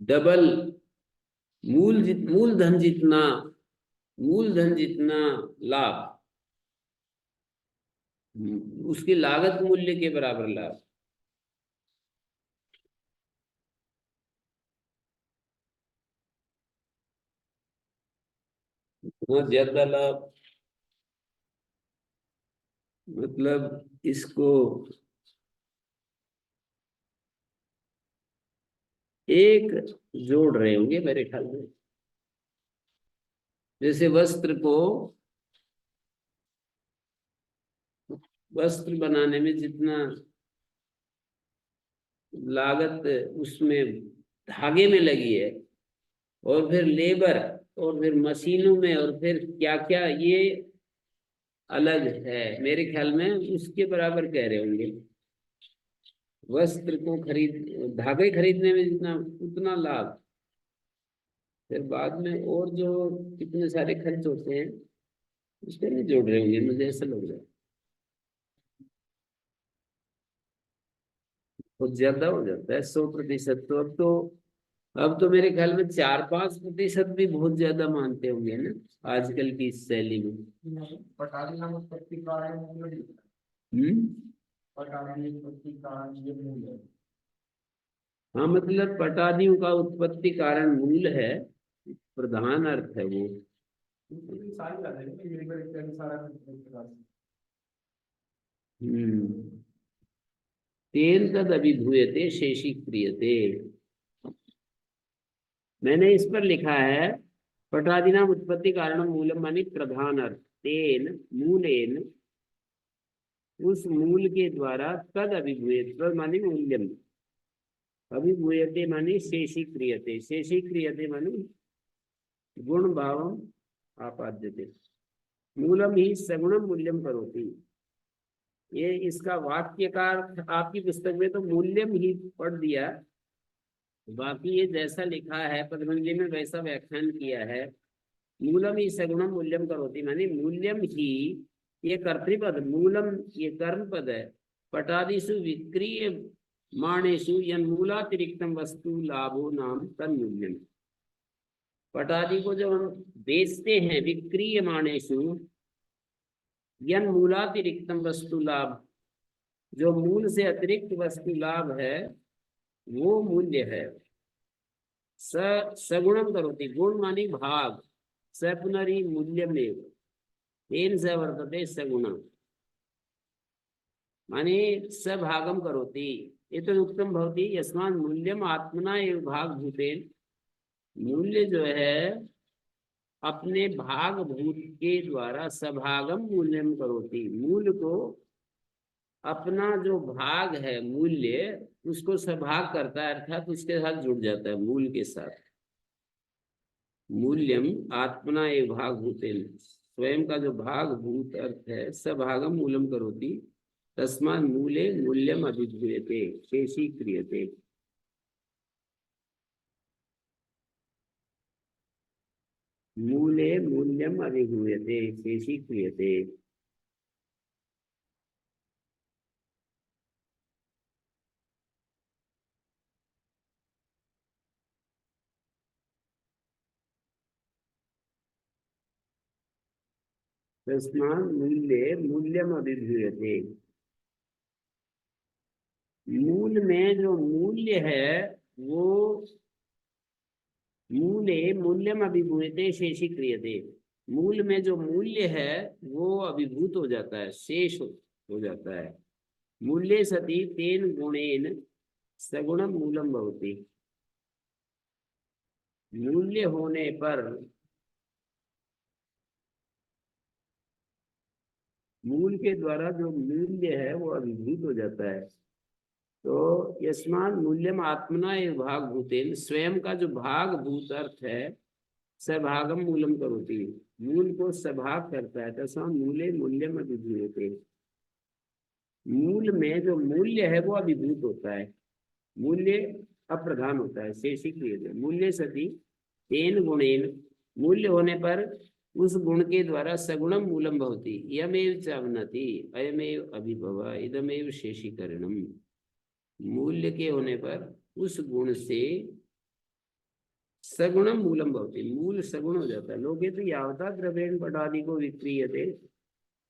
डबल मूलधन जितना लाभ, उसकी लागत मूल्य के बराबर लाभ। बहुत ज्यादा लाभ मतलब इसको एक जोड़ रहे होंगे मेरे ख्याल में। जैसे वस्त्र बनाने में जितना लागत उसमें धागे में लगी है, और फिर लेबर, और फिर मशीनों में, और फिर क्या क्या, ये अलग है। मेरे ख्याल में उसके बराबर कह रहे होंगे। वस्त्र को धागे खरीदने में जितना उतना लाभ, फिर बाद में और जो कितने सारे खर्च होते हैं उसके नहीं जोड़ रहे होंगे, मुझे ऐसा लग रहा है। बहुत ज्यादा हो जाता है 100%। तो अब तो मेरे ख्याल में 4-5% भी बहुत ज्यादा मानते होंगे ना आजकल की इस शैली में। नहीं, पटाली नाम उत्पत्ति का है मूल। हम्म। पटाली उत्पत्ति का ये मूल है। हाँ, मतलब पटादियों का उत्पत्ति कारण मूल है, प्रधान अर्थ है वो। इसकी सारी बात है कि ये इत्यादि सारा कुछ। हम्म। तेन तद अभिभूयते शेषी क्रियते। मैंने इस पर लिखा है पटादिनाम उत्पत्ति कारण मूलम मानी प्रधान अर्थ। तेन मूलेन, उस मूल के द्वारा, तद अभिभूयते मानी मूल्यम, अभिभूयते मानी शेषी क्रियते, शेषी क्रियते मानी गुण भावम आपाद्यते, मूलम ही सगुणम मूल्यम करोति। ये इसका वाक्यकार आपकी पुस्तक में तो मूल्यम ही पढ़ दिया, बाकी ये जैसा लिखा है पतंजलि में वैसा व्याख्यान किया है। मूलम ही सगुणम मूल्यम करोति माने मूल्यम ही, ये कर्तृपद, मूलम ये कर्म पद है। पटादिषु विक्रिय माणेषु यन्मूलातिरिक्तम वस्तु लाभो नाम तन्मूल्यम। पटादि को जो हम बेचते हैं, विक्रिय माणेषु यन्मूलातिरिक्तम वस्तु लाभ, जो मूल से अतिरिक्त वस्तु लाभ है वो मूल्य है। सगुणम करोति, गुण मानी भाग, स पुनरी मूल्यमेव, तेन स वर्तते सगुणम माने सभागम करोति। ये तो उत्तम भवति यस्मात् मूल्यम आत्मना एव भाग भूतेन। मूल्य जो है अपने भाग भूत के द्वारा सभागम मूल्यम करोति, मूल को अपना जो भाग है मूल्य उसको सभाग करता है, अर्थात उसके साथ जुड़ जाता है मूल के साथ। मूल्यम आत्मना ए भाग भूतेन, स्वयं का जो भाग भूत अर्थ है सभागम मूलम करोति, तस्मात् मूले मूल्यम अभिधूयते शेषी क्रियते। मूले मूल्यम अभिधूयते शेषी क्रियते। तस्मात् मूल्ये मूल्यम अभिधूयते। मूल में जो मूल्य है वो, मूले मूल्यम अभिभूयते शेषी क्रियते, मूल में जो मूल्य है वो अभिभूत हो जाता है, शेष हो जाता है। मूल्य सति तेन गुणेन सगुणम मूलम भवति। मूल्य होने पर, मूल के द्वारा जो मूल्य है वो अभिभूत हो जाता है। तो यस्मात् मूल्यम आत्मना एव भाग भूतेन, स्वयं का जो भाग भूत अर्थ है सभागम मूलम करोति, मूल को सभाग करता है। तस्मात् मूले मूल्यम अभिधूयते, मूल में जो मूल्य है वो अभिभूत होता है, मूल्य अप्रधान होता है। शेषी क्रियते मूल्य सति तेन गुणेन, मूल्य होने पर उस गुण के द्वारा सगुणम मूलम भवति, यमेव चावनति अयमेव अभिभव इदमेव शेषीकरणम। मूल्य के होने पर उस गुण से सगुणम मूलम भवति, मूल सगुण हो जाता है। लोके तो यावता द्रव्येण पटादि को विक्रियते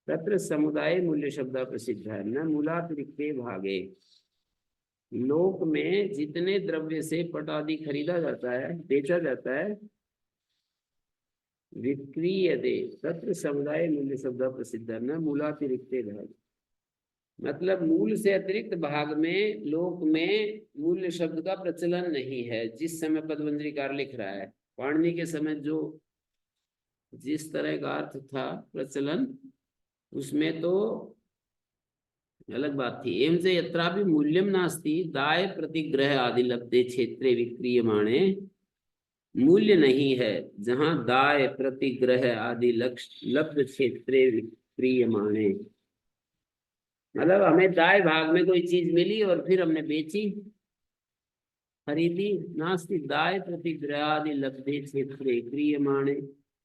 तत्र समुदाय मूल्य शब्द प्रसिद्ध है न मूलातिरिक्ते भागे। लोक में जितने द्रव्य से पट आदि खरीदा जाता है, बेचा जाता है, विक्रीयते तत्र समुदाय मूल्य शब्द प्रसिद्ध है न मूलातिरिक्ते भाग। मतलब मूल से अतिरिक्त भाग में लोक में मूल्य शब्द का प्रचलन नहीं है। जिस समय पदवंजरीकार लिख रहा है, पाणिनि के समय जो जिस तरह का अर्थ था प्रचलन, उसमें तो अलग बात थी। एवं से यत्रापि मूल्यम नास्ति दाय प्रतिग्रह आदि लब्धे क्षेत्रे विक्रियमाणे, मूल्य नहीं है जहां दाय प्रतिग्रह आदि लब्ध क्षेत्रे विक्रियमाणे। मतलब हमें दाय भाग में कोई चीज मिली और फिर हमने बेची, खरीदी, नास्ति दाय प्रतिग्रह आदि लब्धे क्षेत्रे क्रियमाणे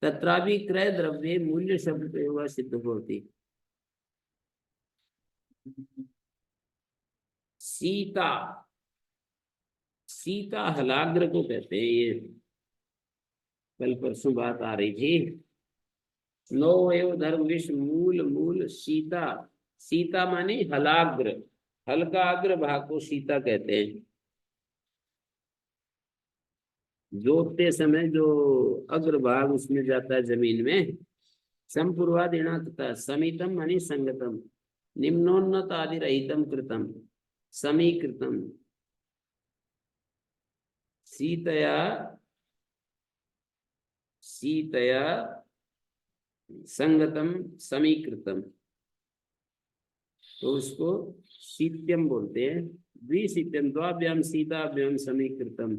तत्रापि क्रय द्रव्ये मूल्य शब्द प्रयोग सिद्ध होती। सीता, सीता हलाग्र को कहते हैं। ये कल परसों बात आ रही थी। नो एव धर्म विश्व मूल मूल सीता, सीता माने हलाग्र, हल का अग्र भाग को सीता कहते हैं। जोतते समय जो अग्र भाग उसमें जाता है जमीन में। संपूर्वादिना तथा समितम माने संगतम, निम्नोन्नत आदि रहितम कृतम समीकृतम, सीतया सीतया संगतम समीकृतम, तो उसको शीत्यम बोलते हैं। द्विशीत्यम द्वाभ्याम सीताभ्याम समीकृतम,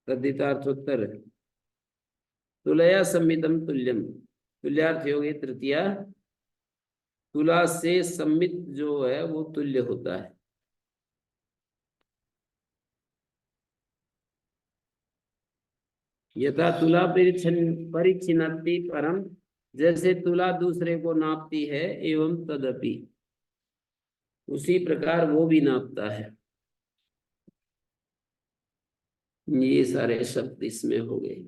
तद्धितार्थोत्तर तुलया सम्मितम तुल्यम, तुल्यार्थ हो गए तृतीया, तुला से सम्मित जो है वो तुल्य होता है। यथा तुला परिच्छिन्नति परम, जैसे तुला दूसरे को नापती है, एवं तदपि उसी प्रकार वो भी नापता है। ये सारे शब्द इसमें हो गए।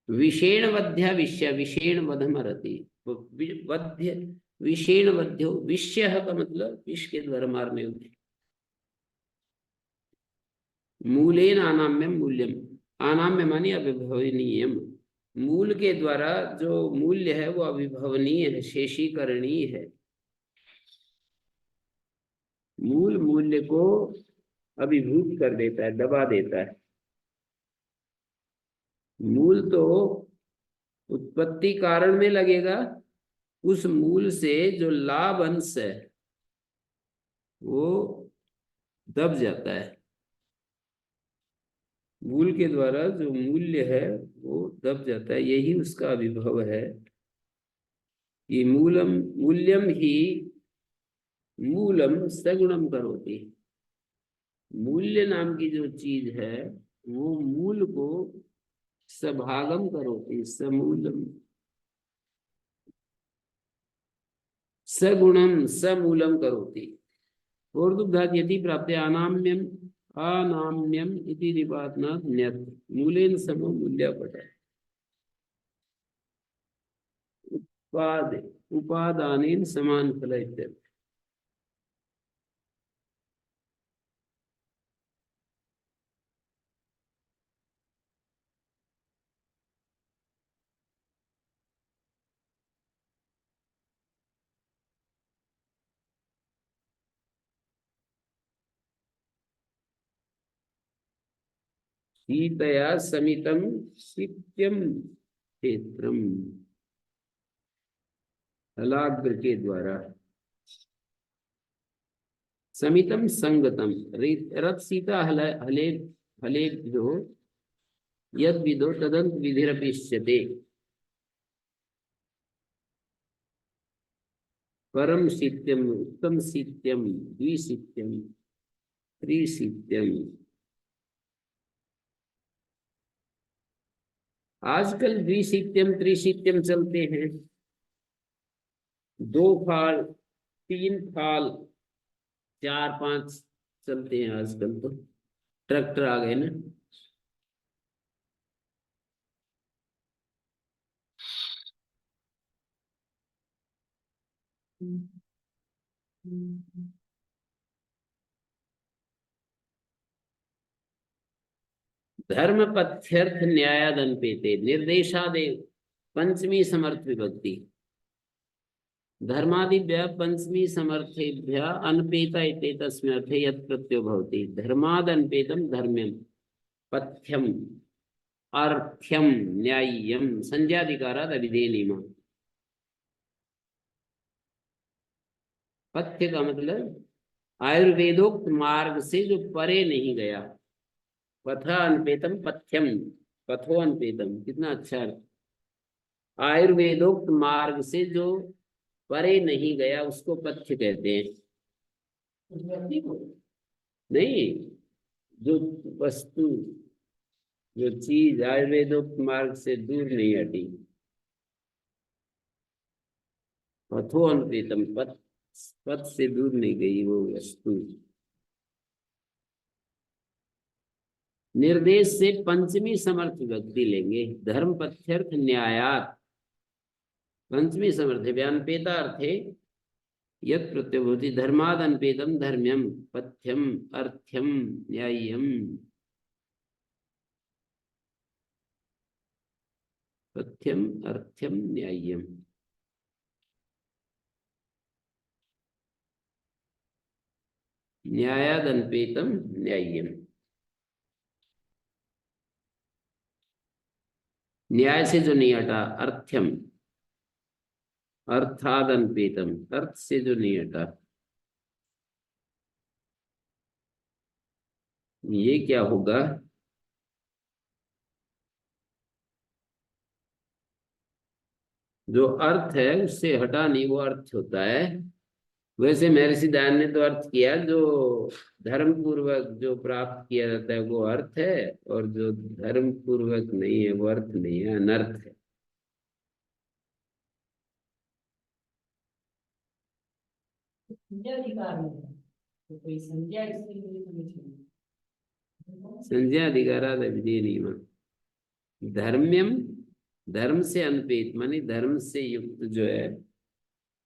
विषेण वध्य विषय विषेण वधमरति, वध्य विषेण वध्यो, विषय का मतलब विष के द्वारा मारने होते। मूलेन आनाम्यम मूल्यम, आनाम्य मानी अभिभवनीयम, मूल के द्वारा जो मूल्य है वो अभिभवनीय है, शेषीकरणीय है। मूल मूल्य को अभिभूत कर देता है, दबा देता है। मूल तो उत्पत्ति कारण में लगेगा, उस मूल से जो लाभ अंश है वो दब जाता है। मूल के द्वारा जो मूल्य है वो दब जाता है, यही उसका अभिभव है। ये मूलम मूल्यम ही मूलम सगुणम करोति, मूल्य नाम की जो चीज है वो मूल को सभागम करोति, समूलम सगुणम समूलम करोति। ऊर्ध्वधात यदि प्राप्त अनाम्यम अनाम्यम इति निपातनात् न्यत् मूलेन समो मूल्यपट, उपाद उपादानेन समान फल इत्यर्थ। सीतया समितम शीत्यम क्षेत्रम, हलाग्र के द्वारा समितम संगतम, रथ सीता हले हले विदो यद विदो तदंत विधिरपिष्यते, परम शीत्यम उत्तम शीत्यम द्विशीत्यम त्रिशीत्यम। आजकल द्विशीत्यम त्रिशीत्यम चलते हैं। 2 फाल 3 फाल चार पांच चलते हैं आजकल तो, ट्रैक्टर आ गए ना। धर्म पथ्यर्थ न्यायादनपेते निर्देशादेव पंचमी समर्थ विभक्ति। धर्मादिभ्यः पंचमी समर्थेभ्यः अनपेता इत्येतस्मिन् अर्थे यत् प्रत्ययो भवति। धर्मादनपेतं धर्म्यं पथ्यम अर्थ्यम न्याय्यम संज्ञाधिकारात् अभिधेयनीम। पथ्य का मतलब आयुर्वेदोक्त मार्ग से जो परे नहीं गया। पथा अनपेतम पथ्यम, पथो अनपेतम, कितना अच्छा अर्थ। आयुर्वेदोक्त मार्ग से जो परे नहीं गया उसको पथ्य कहते हैं। उस व्यक्ति को नहीं, जो वस्तु, जो चीज आयुर्वेदोक्त मार्ग से दूर नहीं हटी। पथो अनपेतम, पथ, पथ से दूर नहीं गई वो वस्तु। निर्देश से पंचमी समर्थ विभक्ति लेंगे। धर्म पथ्यर्थ न्यायात पंचमी समर्थ है। व्यानपेता अर्थ है यत् प्रत्यय भवति। धर्माद अनपेतम धर्म्यम पथ्यम अर्थ्यम न्याय्यम। पथ्यम अर्थ्यम न्याय्यम। न्यायाद अनपेतम न्याय्यम। न्याय से जो नहीं हटा अर्थ्यम, अर्थाद अनपेतम, अर्थ से जो नहीं हटा। ये क्या होगा? जो अर्थ है उससे हटा नहीं, वो अर्थ होता है। वैसे महर्षि दयान ने तो अर्थ किया, जो धर्म पूर्वक जो प्राप्त किया जाता है वो अर्थ है, और जो धर्म पूर्वक नहीं है वो अर्थ नहीं है, अनर्थ है। संज्ञा अधिकार में है। तो कोई संज्ञा इसके लिए समझ संज्ञा अधिकाराद अभिधेय नियम। धर्म्यम, धर्म से अनपेत मानी धर्म से युक्त जो है,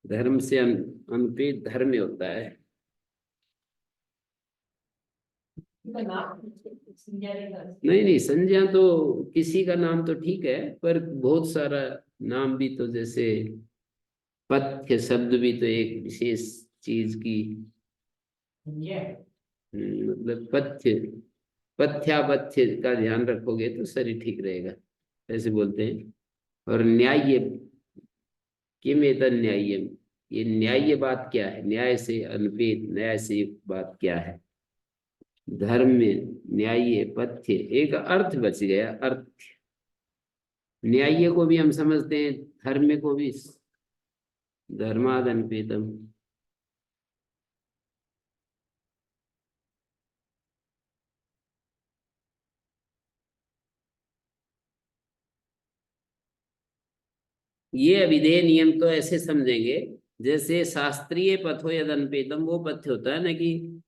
धर्म से अनपेत धर्म होता है। नाम संज्ञा अधिकार। नहीं नहीं, संज्ञा तो किसी का नाम तो ठीक है, पर बहुत सारा नाम भी तो, जैसे पथ्य शब्द भी तो एक विशेष चीज की संज्ञा मतलब पथ्य, पथ्यापथ्य का ध्यान रखोगे तो शरीर ठीक रहेगा, ऐसे बोलते हैं। और न्याय, किम एतद न्याय्यम, ये न्याय्य बात क्या है? न्याय से अनपेत, न्याय से युक्त बात क्या है? धर्म में न्याय्य पथ्य, एक अर्थ बच गया, अर्थ। न्याय्य को भी हम समझते हैं, धर्म को भी। धर्माद अनपेतम। ये अभिधेय नियम तो ऐसे समझेंगे, जैसे शास्त्रीय पथो यद अनपेतम, वो पथ्य होता है ना कि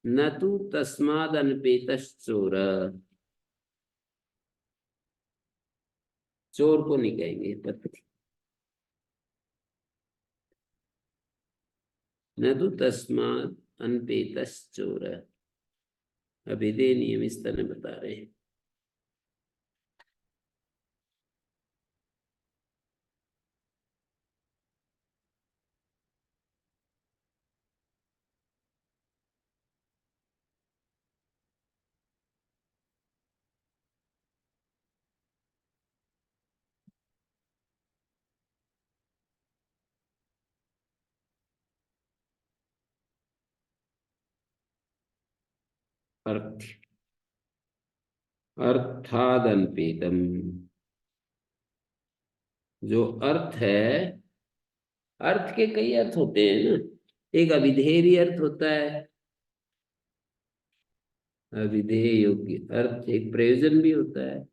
न तू तस्माद अनपेतश्चोर, चोर को नहीं कहेंगे पथ्य। न तू तस्माद अनपेतश्चोर, अभिधेय नियम इस तरह बता रहे हैं। अर्थ, अर्थाद अनपेतम। जो अर्थ है, अर्थ के कई अर्थ होते हैं ना। एक अभिधेय भी अर्थ होता है, अभिधेय योग्य अर्थ। एक प्रयोजन भी होता है,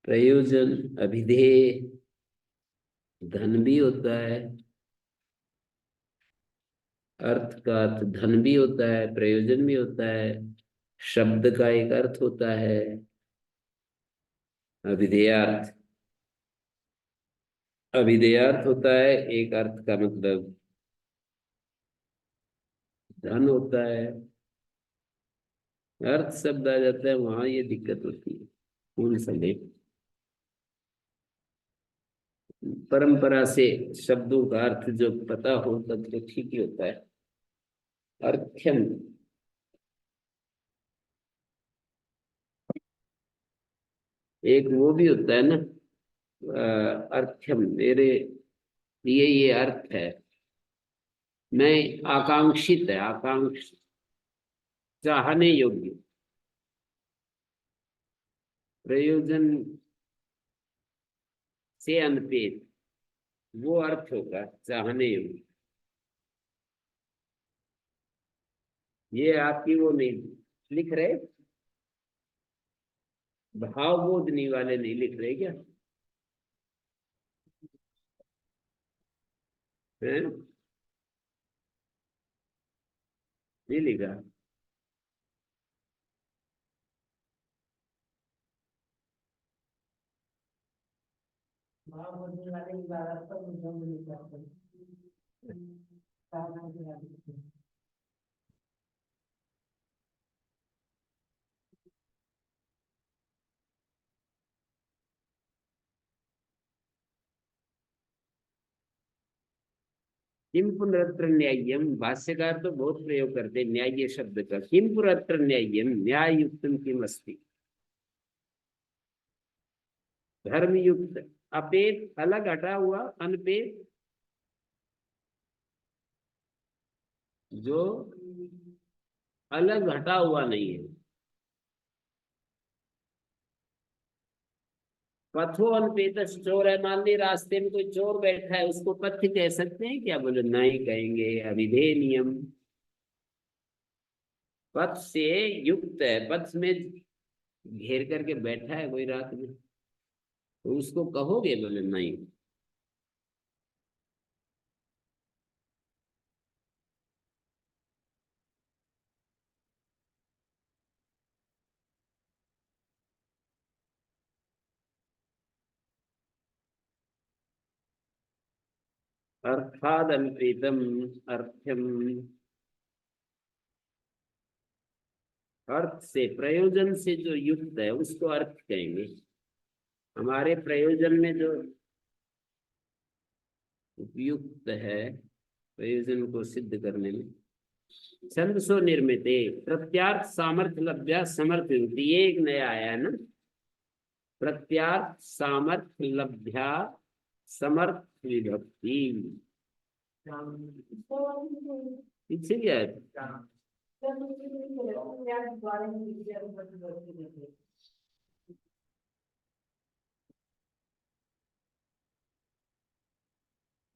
प्रयोजन अभिधेय। धन भी होता है। अर्थ का अर्थ धन भी होता है, प्रयोजन भी होता है, शब्द का एक अर्थ होता है, अभिधेयार्थ। अभिधेयार्थ होता है एक अर्थ का मतलब धन होता है। अर्थ शब्द आ जाता है वहां ये दिक्कत होती है। पूर्ण संदेह परंपरा से शब्दों का अर्थ जो पता हो तब तो ठीक ही होता है। अर्थ्यम, एक वो भी होता है ना, अर्थ्यम मेरे लिए ये अर्थ है, मैं आकांक्षित है, आकांक्ष चाहने योग्य, प्रयोजन से अनपेत, वो अर्थ होगा चाहने योग्य। ये आपकी वो नहीं लिख रहे, भाव बोधनी वाले नहीं लिख रहे क्या? हैं? नहीं लिखा। भाव बोलने वाले इबारत पर मुद्दा नहीं करते। साधना की बात करते हैं। किम पुनरत्र न्याय्यम, भाष्यकार तो बहुत प्रयोग करते हैं न्याय शब्द का। किम पुनरत्र न्याय्यम, न्याय युक्तम किम अस्ति, धर्म युक्त, अपेत अलग हटा हुआ, अनपेत जो अलग हटा हुआ नहीं है। पथो अनपेत चोर है, मान ली रास्ते में कोई चोर बैठा है, उसको पथ्य कह सकते हैं क्या? बोले नहीं कहेंगे, अविधेय नियम। पथ से युक्त है, पथ में घेर करके बैठा है कोई रात में, तो उसको कहोगे? बोले नहीं। अर्थाद अनपेतम, अर्थ्यम, अर्थ से प्रयोजन से जो युक्त है उसको अर्थ कहेंगे। हमारे प्रयोजन में जो उपयुक्त है, प्रयोजन को सिद्ध करने में, छंदसो निर्मिते प्रत्यार्थ सामर्थ्य लभ्या समर्थ युक्ति, ये एक नया आया है ना, प्रत्यार्थ सामर्थ्य लभ्या समर्थ विभक्ति। पीछे क्या है?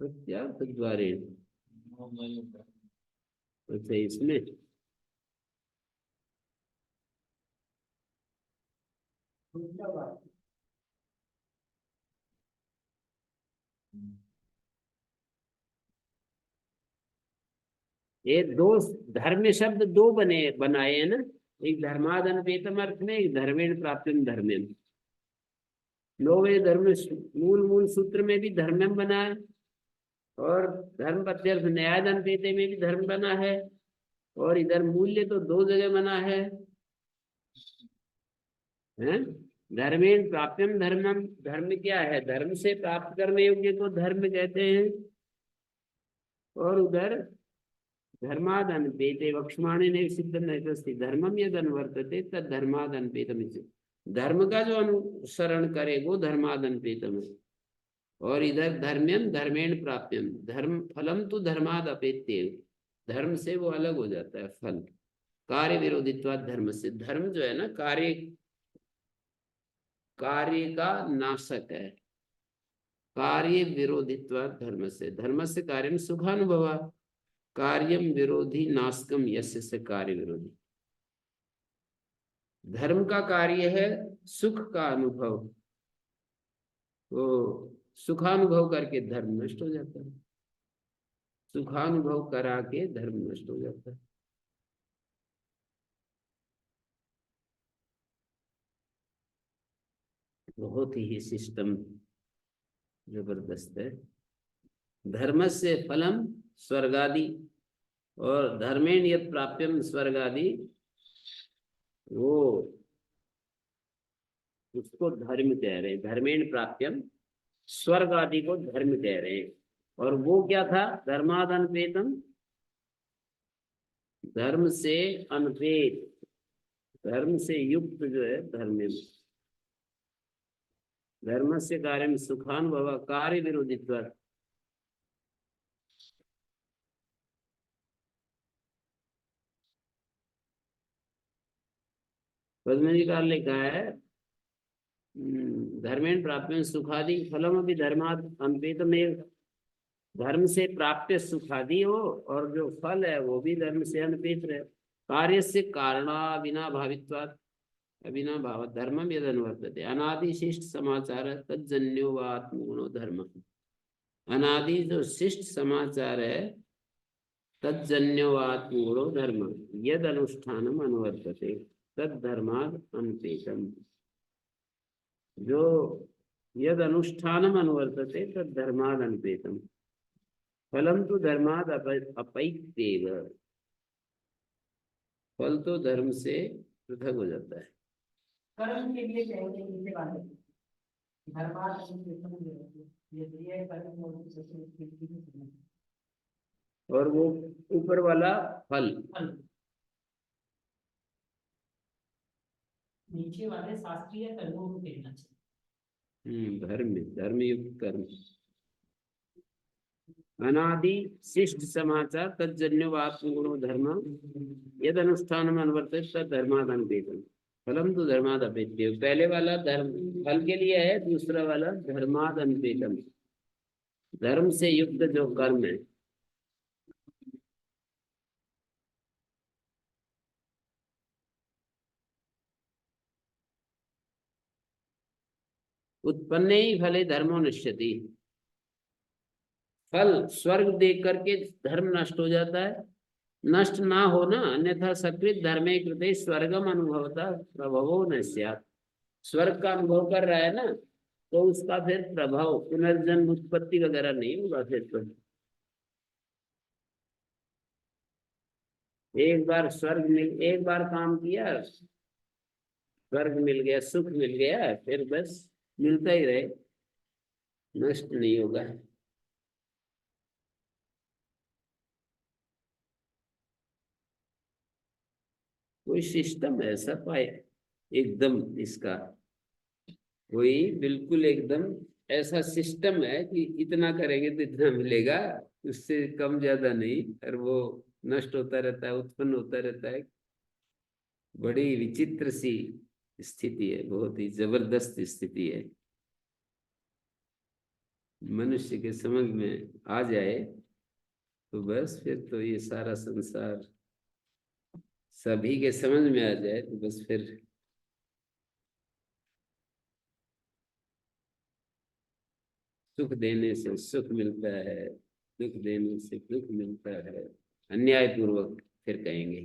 प्रत्यार्थ द्वारे, अच्छा इसमें ये दो धर्म शब्द दो बनाए हैं ना, एक धर्मादनपेतम अर्थ में, एक धर्मेण प्राप्तिम धर्मेण। नौवे धर्म मूल मूल सूत्र में भी धर्मम बना है, और धर्म प्रत्यर्थ न्यायादनपेते में भी धर्म बना है, और इधर मूल्य तो दो जगह बना है, हैं? धर्मेण प्राप्यम धर्मम, धर्म क्या है? धर्म से प्राप्त करने योग्य को धर्म कहते हैं, और उधर धर्माद अनपेते वक्ष्यमाणे ने सिद्ध नहीं, धर्मम यद अनुवर्तते तद धर्माद अनपेतम। धर्म का जो अनुसरण करे वो धर्माद अनपेतम है, और इधर धर्म्यम धर्मेण प्राप्यम, धर्म फलम तो धर्माद अपेत्य, धर्म से वो अलग हो जाता है फल। कार्य विरोधित्वाद धर्म से, धर्म जो है ना कार्य, कार्य का नाशक है। कार्य विरोधित्वाद धर्म से, धर्म से कार्यम सुखानुभवा, कार्यम विरोधी नाशकम यस्य से कार्य विरोधी। धर्म का कार्य है सुख का अनुभव, वो सुखानुभव करके धर्म नष्ट हो जाता है। सुखानुभव करा के धर्म नष्ट हो जाता है। बहुत ही सिस्टम जबरदस्त है। धर्मस्य फलम स्वर्गादि, और धर्मेण यत् प्राप्यम स्वर्गादि, वो उसको धर्म कह रहे हैं। धर्मेण प्राप्यम, स्वर्ग आदि को धर्म कह रहे हैं। और वो क्या था? धर्माद अनपेतम, धर्म से अनपेत, धर्म से युक्त जो है धर्म में। धर्म से कार्य सुखानुभव कार्य विरोधित्व। पद्मजी का लिखा है धर्मेण प्राप्य सुखादि फलम अभी धर्मात् अनपेतमेव। धर्म से प्राप्य सुखादि हो और जो फल है वो भी धर्म से अनपेत रहे। कार्य से कारणा बिना भावित्वात्, अबिना भाव धर्मम यद अनुवर्तते। अनादि शिष्ट समाचार तज्जन्यो व आत्मगुणो धर्म। अनादि जो शिष्ट समाचार है, तज्जन्यो व आत्मगुणो धर्म, यद अनुष्ठानम अनुवर्तते तद धर्माद अनपेतम। जो यद अनुष्ठानम अनुवर्तते तद धर्माद अनपेतम। फलम तो धर्माद अपैक्तेव, फल तो धर्म से पृथक हो जाता है। कर्म के लिए कहेंगे नीचे वाले धर्मार्थ ये क्रिया कर्म और सबसे और वो ऊपर वाला फल, नीचे वाले शास्त्रीय कर्मों को देखना चाहिए। धर्मयुक्त कर्म। अनादि शिष्ट समाचार तज्जन्यो आत्मगुणो धर्म, यद अनुष्ठानम अनुवर्तते तद धर्माद अनपेतम। फलम तो धर्माद अपेत्य। पहले वाला धर्म फल के लिए है, दूसरा वाला धर्माद अनपेतम, धर्म से युक्त जो कर्म है। उत्पन्ने ही फले धर्मो नश्यति। फल स्वर्ग देख करके धर्म नष्ट हो जाता है। नष्ट ना हो ना, अन्यथा सकृत धर्मे कृते स्वर्गम अनुभवता प्रभवो न स्यात्। स्वर्ग का अनुभव कर रहा है ना, तो उसका फिर प्रभाव पुनर्जन्म उत्पत्ति वगैरह नहीं होगा। फिर तो एक बार काम किया, स्वर्ग मिल गया, सुख मिल गया, फिर बस मिलता ही रहे, नष्ट नहीं होगा। कोई सिस्टम ऐसा पाए एकदम, इसका कोई बिल्कुल एकदम ऐसा सिस्टम है कि इतना करेंगे तो इतना मिलेगा, उससे कम ज्यादा नहीं। और वो नष्ट होता रहता है, उत्पन्न होता रहता है। बड़ी विचित्र सी स्थिति है, बहुत ही जबरदस्त स्थिति है। मनुष्य के समझ में आ जाए तो बस फिर तो ये सारा संसार सभी के समझ में आ जाए तो बस फिर सुख देने से सुख मिलता है, दुख देने से दुख मिलता है, अन्यायपूर्वक फिर कहेंगे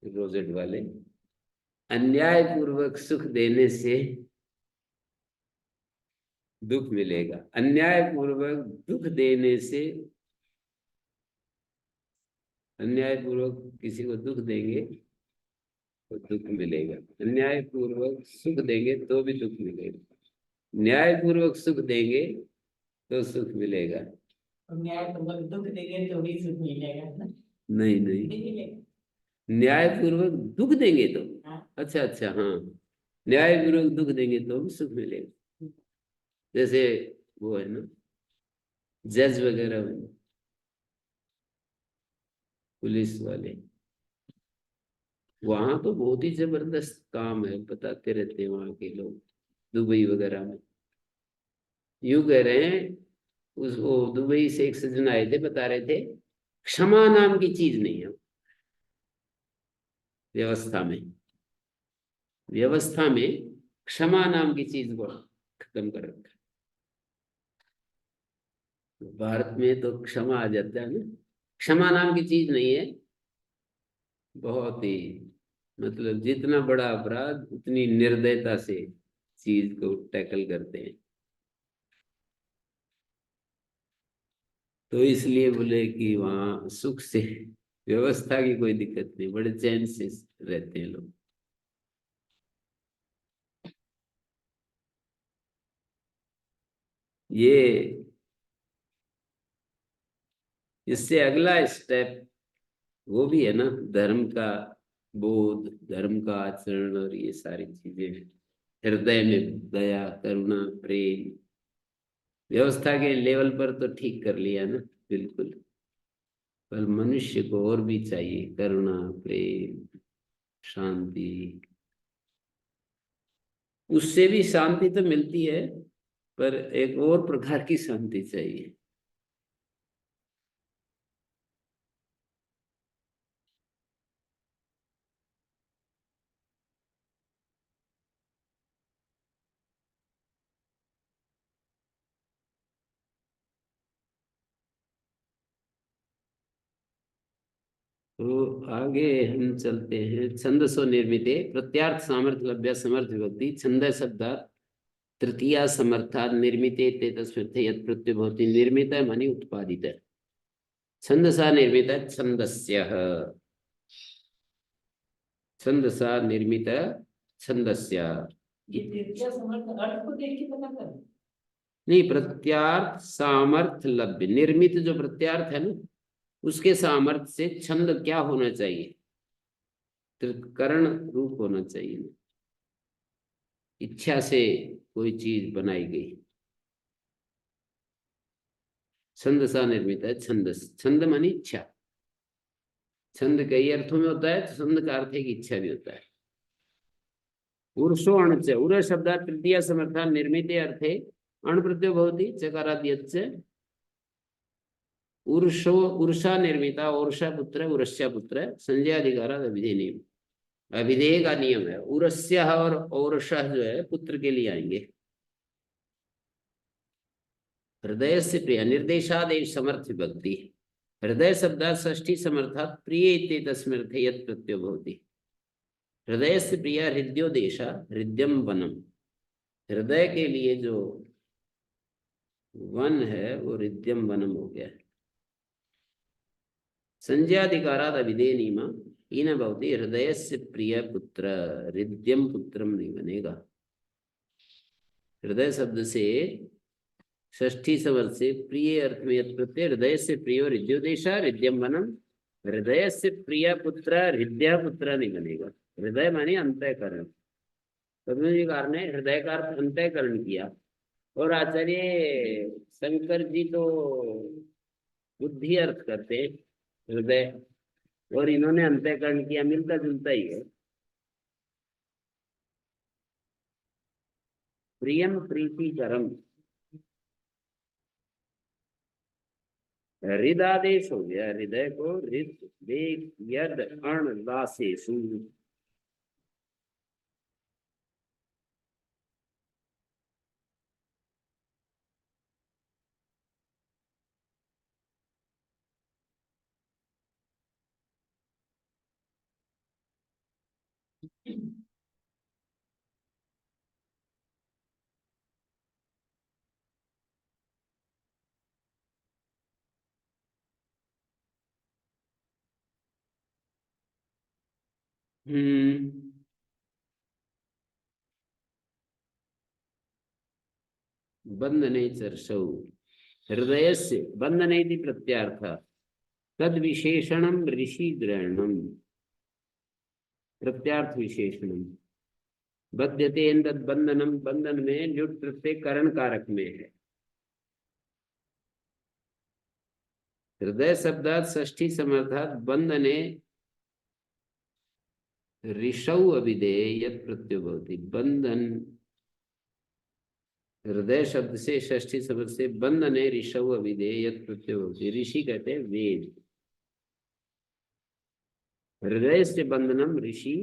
रोजेट वाले, अन्यायपूर्वक सुख देने से दुख मिलेगा, अन्यायपूर्वक दुख देने से, अन्यायपूर्वक किसी को दुख देंगे तो दुख मिलेगा, अन्यायपूर्वक सुख देंगे तो भी दुख मिलेगा, न्यायपूर्वक सुख देंगे तो सुख मिलेगा। न्यायपूर्वक दुख देंगे तो भी सुख मिलेगा ना? नहीं नहीं, न्यायपूर्वक दुख देंगे तो, अच्छा अच्छा, हाँ, न्यायपूर्वक दुख देंगे तो भी सुख मिलेगा। जैसे वो है ना जज वगैरह, पुलिस वाले, वहां तो बहुत ही जबरदस्त काम है, बताते रहते हैं वहां के लोग। दुबई वगैरह में यूं कह रहे हैं, उस वो दुबई से एक सज्जन आए थे, बता रहे थे क्षमा नाम की चीज नहीं है व्यवस्था में। व्यवस्था में क्षमा नाम की चीज को खत्म कर रखा है। भारत में तो क्षमा आ जाता है ना, क्षमा नाम की चीज नहीं है। बहुत ही, मतलब जितना बड़ा अपराध उतनी निर्दयता से चीज को टैकल करते हैं। तो इसलिए बोले कि वहाँ सुख से, व्यवस्था की कोई दिक्कत नहीं, बड़े चैन से रहते हैं लोग। ये इससे अगला स्टेप वो भी है ना, धर्म का बोध, धर्म का आचरण, और ये सारी चीजें हृदय में दया, करुणा, प्रेम, व्यवस्था के लेवल पर तो ठीक कर लिया ना, बिल्कुल। पर मनुष्य को और भी चाहिए, करुणा, प्रेम, शांति। उससे भी शांति तो मिलती है, पर एक और प्रकार की शांति चाहिए। तो आगे हम चलते हैं। छंदसो निर्मिते प्रत्यार्थ सामर्थ्य लभ्य समर्थ विभक्ति छंद शब्दात् तृतीया समर्थात् निर्मिते ते तस्मिन् यत् प्रत्यय भवति। निर्मित माने उत्पादित, छंदसा निर्मित छंदस्यः, छंदसा निर्मित छंदस्य। ये तृतीय समर्थ अर्थ को देख के पता कर। नहीं, प्रत्यार्थ सामर्थ्य लभ्य, निर्मित जो प्रत्यार्थ है ना, उसके सामर्थ्य से छंद क्या होना चाहिए, करण रूप होना चाहिए। इच्छा से कोई चीज बनाई गई। छंदसा निर्मित है छंदस, छंद मानी इच्छा। छंद कई अर्थों में होता है, तो छंद का अर्थ है कि इच्छा भी होता है। उर्षो अणच, उर शब्दात् तृतीय समर्था निर्मिते अर्थे अण प्रत्यय भवति चकाराद्यच्च। उर्षो, उर्षा निर्मिता, उर्षा पुत्र, उरस्या पुत्र, संज्ञाधिकारात् अभिधेय नियम। अभिधेय का नियम है, उरस्य और औरसा जो है पुत्र के लिए आएंगे। हृदय से प्रिय, निर्देशादेश समर्थ विभक्ति। हृदय शब्दात् षष्ठी समर्थात् प्रिय इति तस्मिन् यत् प्रत्ययो भवति। हृदय से प्रिय हृदयोदेशा हृदयम वनम। हृदय के लिए जो वन है वो हृदयम वनम हो गया है। संज्ञाधिकारात् अभिधेय नियम इन भवति हृदय से प्रिय पुत्र, हृदयम पुत्रम नहीं बनेगा। हृदय शब्द से षष्ठी समर्थ से प्रिय अर्थ में यत् प्रत्यय, हृदय से प्रिय हृदयोदेशा हृदयम वनम। हृदय से प्रिय पुत्र, हृदय पुत्र नहीं बनेगा। हृदय माने अंतःकरण। तदनुसार ने हृदय का अर्थ अंतःकरण किया, और आचार्य शंकर जी तो बुद्धि अर्थ करते हैं हृदय, और इन्होंने अंतःकरण किया, मिलता जुलता ही है। प्रियम प्रीतिकरम, हृदयादेश हो गया, हृदय को हृद वेग यद अण लासेषु। बंधने चर्षौ, हृदय से बंधने प्रत्यार्थ तद विशेषणम ऋषि ग्रहणम। प्रत्यार्थ विशेषणम बध्यते तद बंधनम, बंधन में ल्युट प्रत्यय करण कारक में है। हृदय शब्दात् षष्ठी समर्थात् बंधने ऋषौ अभिधेय यत् प्रत्यय भवति। बंधन, हृदय शब्द से षष्ठी शब्द से बंधने ऋषौ अभिधेय यत् प्रत्यय भवति। ऋषि कहते हैं वेद। हृदय से बंधनम ऋषि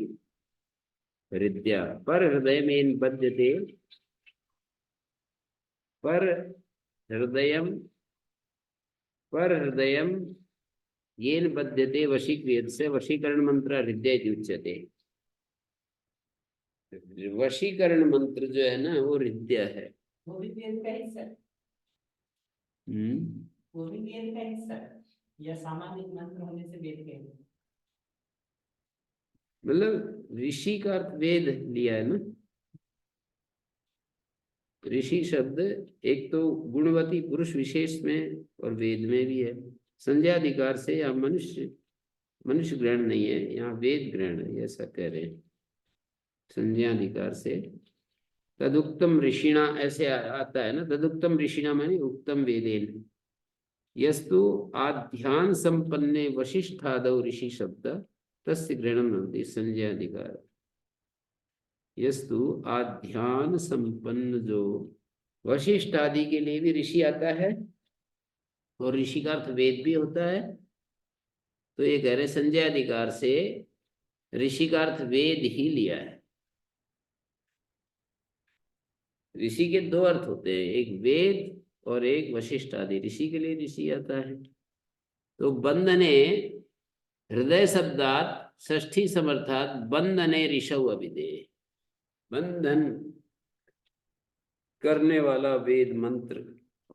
हृदय, पर हृदय में बध्यते, पर हृदयम पर हृदयम येन बध्यते वशीक्रियते से वशीकरण मंत्र हृदय इति उच्यते। वशीकरण मंत्र जो है ना वो हृदय है। वो भी वेद का हिस्सा है। वो भी वेद का हिस्सा है या सामान्य मंत्र होने से वेद का हिस्सा? मतलब ऋषि का अर्थ वेद लिया है ना। ऋषि शब्द एक तो गुणवती पुरुष विशेष में और वेद में भी है। संज्ञाधिकार से यहाँ मनुष्य ग्रहण नहीं है, यहाँ वेद ग्रहण है, ऐसा कह रहे हैं। संज्ञाधिकार से तदुक्तम ऋषिणा ऐसे आता है ना, तदुक्तम ऋषिणा माने उत्तम वेदेन। यस्तु आध्यान संपन्ने वशिष्ठादौ ऋषि शब्द तस्य ग्रहणम भवति संज्ञाधिकार। यस्तु आध्यान संपन्न जो वशिष्ठ आदि के लिए भी ऋषि आता है और ऋषि का अर्थ वेद भी होता है, तो ये कह रहे संज्ञाधिकार से ऋषि का अर्थ वेद ही लिया है। ऋषि के दो अर्थ होते हैं, एक वेद और एक वशिष्ठ आदि। ऋषि के लिए ऋषि आता है। तो बंधने हृदय शब्दात षष्ठी समर्थात बंधने ऋषौ अभिधेय। बंधन करने वाला वेद मंत्र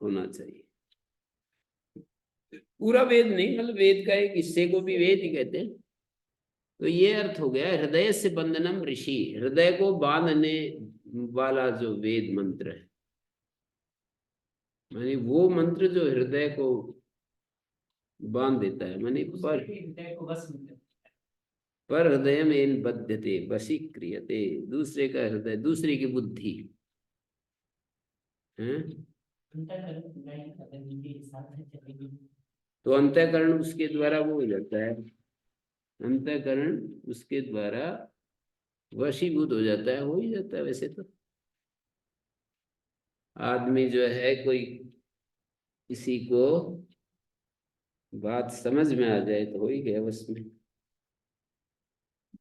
होना चाहिए। पूरा वेद नहीं, मतलब वेद का एक हिस्से को भी वेद ही कहते हैं। तो ये अर्थ हो गया हृदय से बंधनम ऋषि, हृदय को बांधने वाला जो वेद मंत्र है, माने वो मंत्र जो हृदय को बांध देता है। माने पर हृदय को बस में पर हृदय में बध्यते वशीक्रियते, दूसरे का हृदय, दूसरे की बुद्धि है। तो अंतःकरण उसके द्वारा वो हो जाता है, अंतःकरण उसके द्वारा वशीभूत हो जाता है, हो ही जाता है। वैसे तो आदमी जो है कोई किसी को बात समझ में आ जाए तो हो ही गया बस में।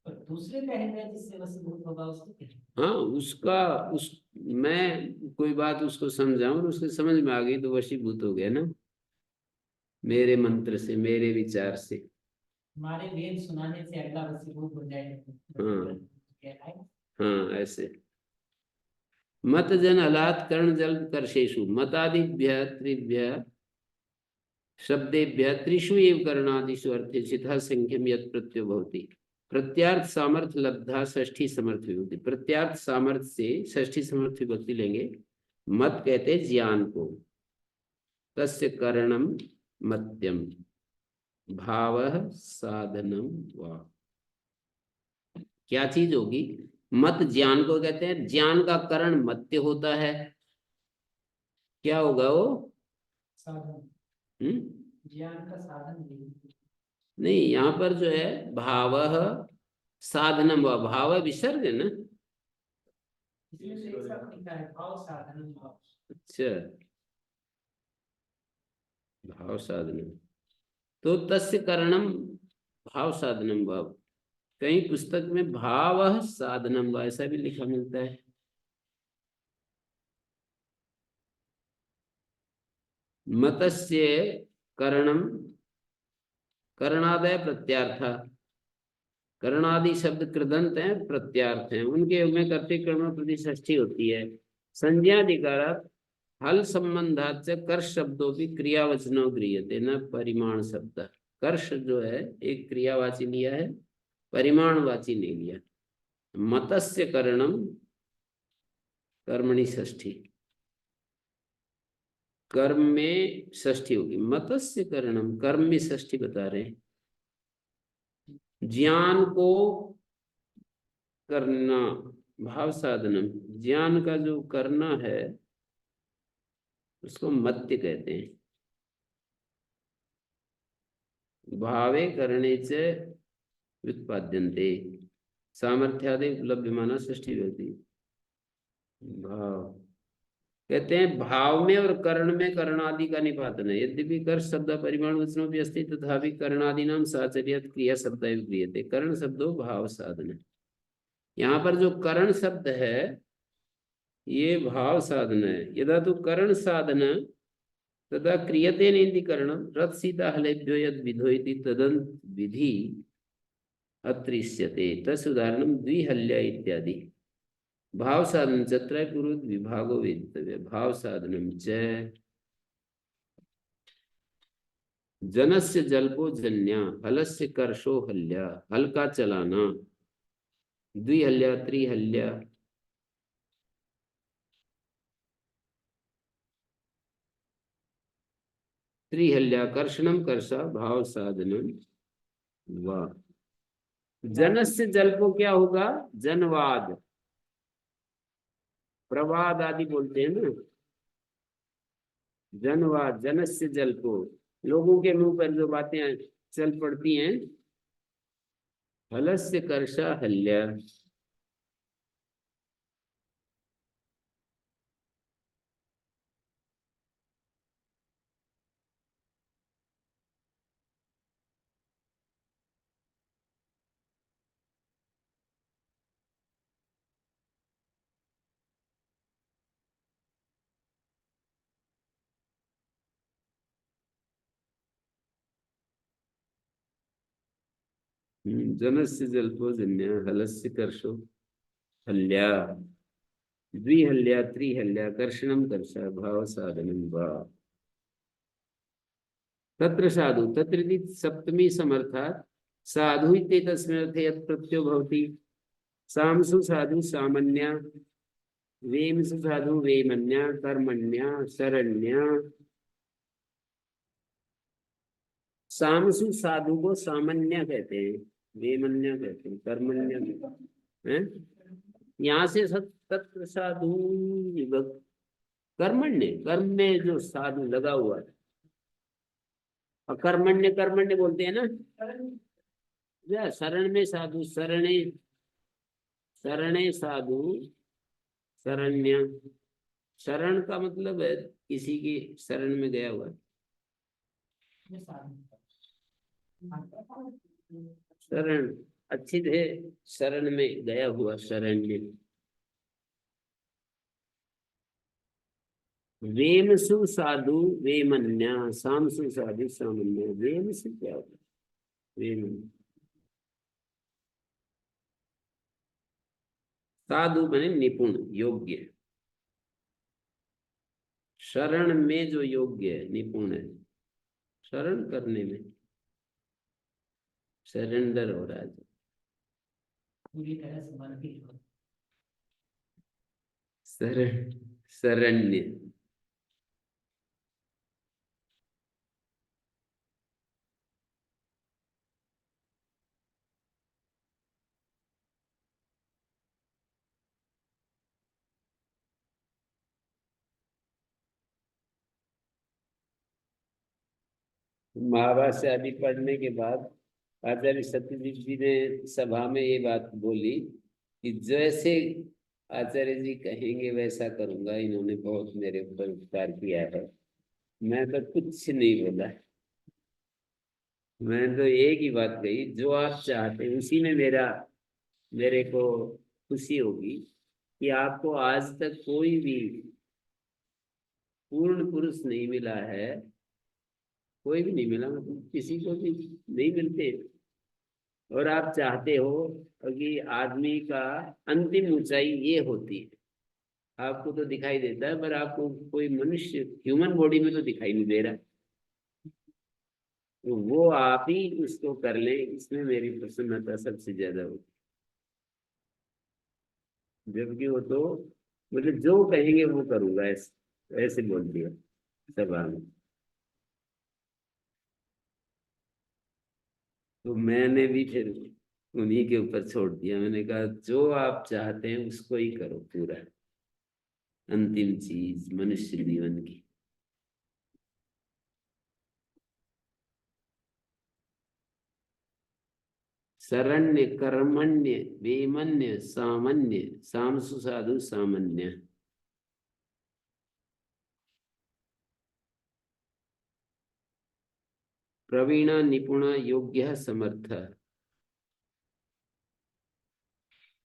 दूसरे का हृदय जिससे वशीभूत होगा उसको क्या? हाँ, उसका उस मैं कोई बात उसको समझाऊं और उसके समझ में आ गई तो वशीभूत हो गया ना, मेरे मंत्र से, मेरे विचार से। हमारे वेद सुनाने से अगला वशीभूत हो जाए। हाँ हाँ, ऐसे मत जन हलात कर्ण जल कर्षेषु मतादिभ्य त्रिभ्य शब्देभ्य त्रिषु एव करणादिषु अर्थेषु यथा संख्यम यत् प्रत्ययो भवति। प्रत्यार्थ सामर्थ्य लब्धा षष्ठी समर्थ विभक्ति। प्रत्यार्थ सामर्थ्य से षष्ठी समर्थ विभक्ति लेंगे। मत कहते ज्ञान को, तस्य करणम मत्यम भावः साधनम वा। क्या चीज होगी? मत ज्ञान को कहते हैं, ज्ञान का करण मत्य होता है। क्या होगा वो? साधन। ज्ञान का साधन नहीं, यहाँ पर जो है भावः साधनम वा, भाव विसर्ग है ना। इसमें से एक शब्द लिखा है भाव साधनम भाव। अच्छा, भाव साधनम, तो तस्य करणम भाव साधनम भाव। कहीं पुस्तक में भाव साधनम वा ऐसा भी लिखा मिलता है। मतस्य करणम, करणादय प्रत्यार्थ, करणादि शब्द कृदंत हैं, प्रत्यार्थ हैं, उनके में कर्तृकर्म प्रतिष्ठी होती है। संज्ञाधिकारात् हल संबंधात से कर्ष शब्दों भी क्रियावचनों गृह्यते न परिमाण शब्द। कर्ष जो है एक क्रियावाची लिया है, परिमाणवाची नहीं लिया। मतस्य करणम कर्मणि षष्ठी, कर्म में षष्ठी होगी। मतस्य करणम कर्म में षष्ठी बता रहे हैं। ज्ञान को करना भाव साधनम, ज्ञान का जो करना है उसको मत्य कहते हैं। भावे करने से व्युत्पाद्यन्ते सामर्थ्यादि उपलब्धमाना षष्ठी होती। भाव कहते हैं भाव में और कर्ण में करणादि का निपातन है। यद्यपि कर शब्द परिमाण वचनों भी अस्ति तथापि करणादि नाम साचर्यात् क्रिया शब्द क्रियते। कर्ण शब्दों भाव साधन है। यहाँ पर जो करण शब्द है ये भाव साधन है। यदा तो करण साधन तदा क्रियते नेति करणम रथ सीता हलेभ्यो यद विधो इति तदंत विधि अत्रिष्यते तस् उदाहरणम द्विहल्या इत्यादि भाव साधन त्रय पूर्व विभागो वेदितव्य भाव साधनम च जनस्य जल्पो जन्या हलस्य कर्षो हल्या हल का चलाना द्विहल्या त्रिहल्या त्रिहल्या कर्षणम कर्षा भाव साधनम वा जनस्य जल्पो क्या होगा जनवाद प्रवाद आदि बोलते हैं ना जनवाद जनस्य जल्पो लोगों के मुंह पर जो बातें चल पड़ती हैं हलस्य कर्षा हल्या जनस्य जल्पो जन्या हलस्य कर्षो हल्या द्विहल्या त्रिहल्या कर्षणम कर्षा भाव साधनम वा तत्र साधु तत्र इति सप्तमी समर्थात् साधु इति तस्मिन् अर्थे यत् प्रत्ययो भवति सामसु साधु सामान्या वेमसु साधु वेमन्या कर्मण्या शरण्या सामसु साधु को सामान्य कहते हैं वेमन्या कहते हैं कर्मण्या है यहाँ से तत्र साधु विभक्त कर्मण्य कर्म में जो साधु लगा हुआ है और कर्मण्य कर्मण्य बोलते हैं ना या शरण में साधु शरणे शरणे साधु शरण्य शरण का मतलब है किसी की शरण में गया हुआ शरण अच्छी है शरण में गया हुआ शरण्य वेमसु साधु वेमन्या सामसु साधु सामान्य वेम से क्या होता है वेम साधु बने निपुण योग्य शरण में जो योग्य है निपुण है शरण करने में सरेंडर हो रहा है पूरी तरह समर्पित हो शरण शरण्य महाभाष्य आदि पढ़ने के बाद आचार्य सत्यजीत जी ने सभा में ये बात बोली कि जैसे आचार्य जी कहेंगे वैसा करूंगा इन्होंने बहुत मेरे ऊपर उपकार किया है मैं तो कुछ नहीं बोला मैं तो एक ही बात कही जो आप चाहते हैं उसी में मेरे को खुशी होगी कि आपको आज तक कोई भी पूर्ण पुरुष नहीं मिला है कोई भी नहीं मिला मतलब किसी को भी नहीं मिलते और आप चाहते हो कि आदमी का अंतिम ऊंचाई ये होती है आपको तो दिखाई देता है पर आपको कोई मनुष्य ह्यूमन बॉडी में तो दिखाई नहीं दे रहा तो वो आप ही उसको कर लें इसमें मेरी प्रसन्नता सबसे ज्यादा होती जबकि वो तो मतलब जो कहेंगे वो करूंगा ऐसे ऐसे बोल दिया सभा में तो मैंने भी फिर उन्हीं के ऊपर छोड़ दिया मैंने कहा जो आप चाहते हैं उसको ही करो पूरा अंतिम चीज मनुष्य जीवन की शरण्य कर्मण्य वेमन्य सामान्य सामसु साधु सामान्य प्रवीण निपुण योग्य समर्थ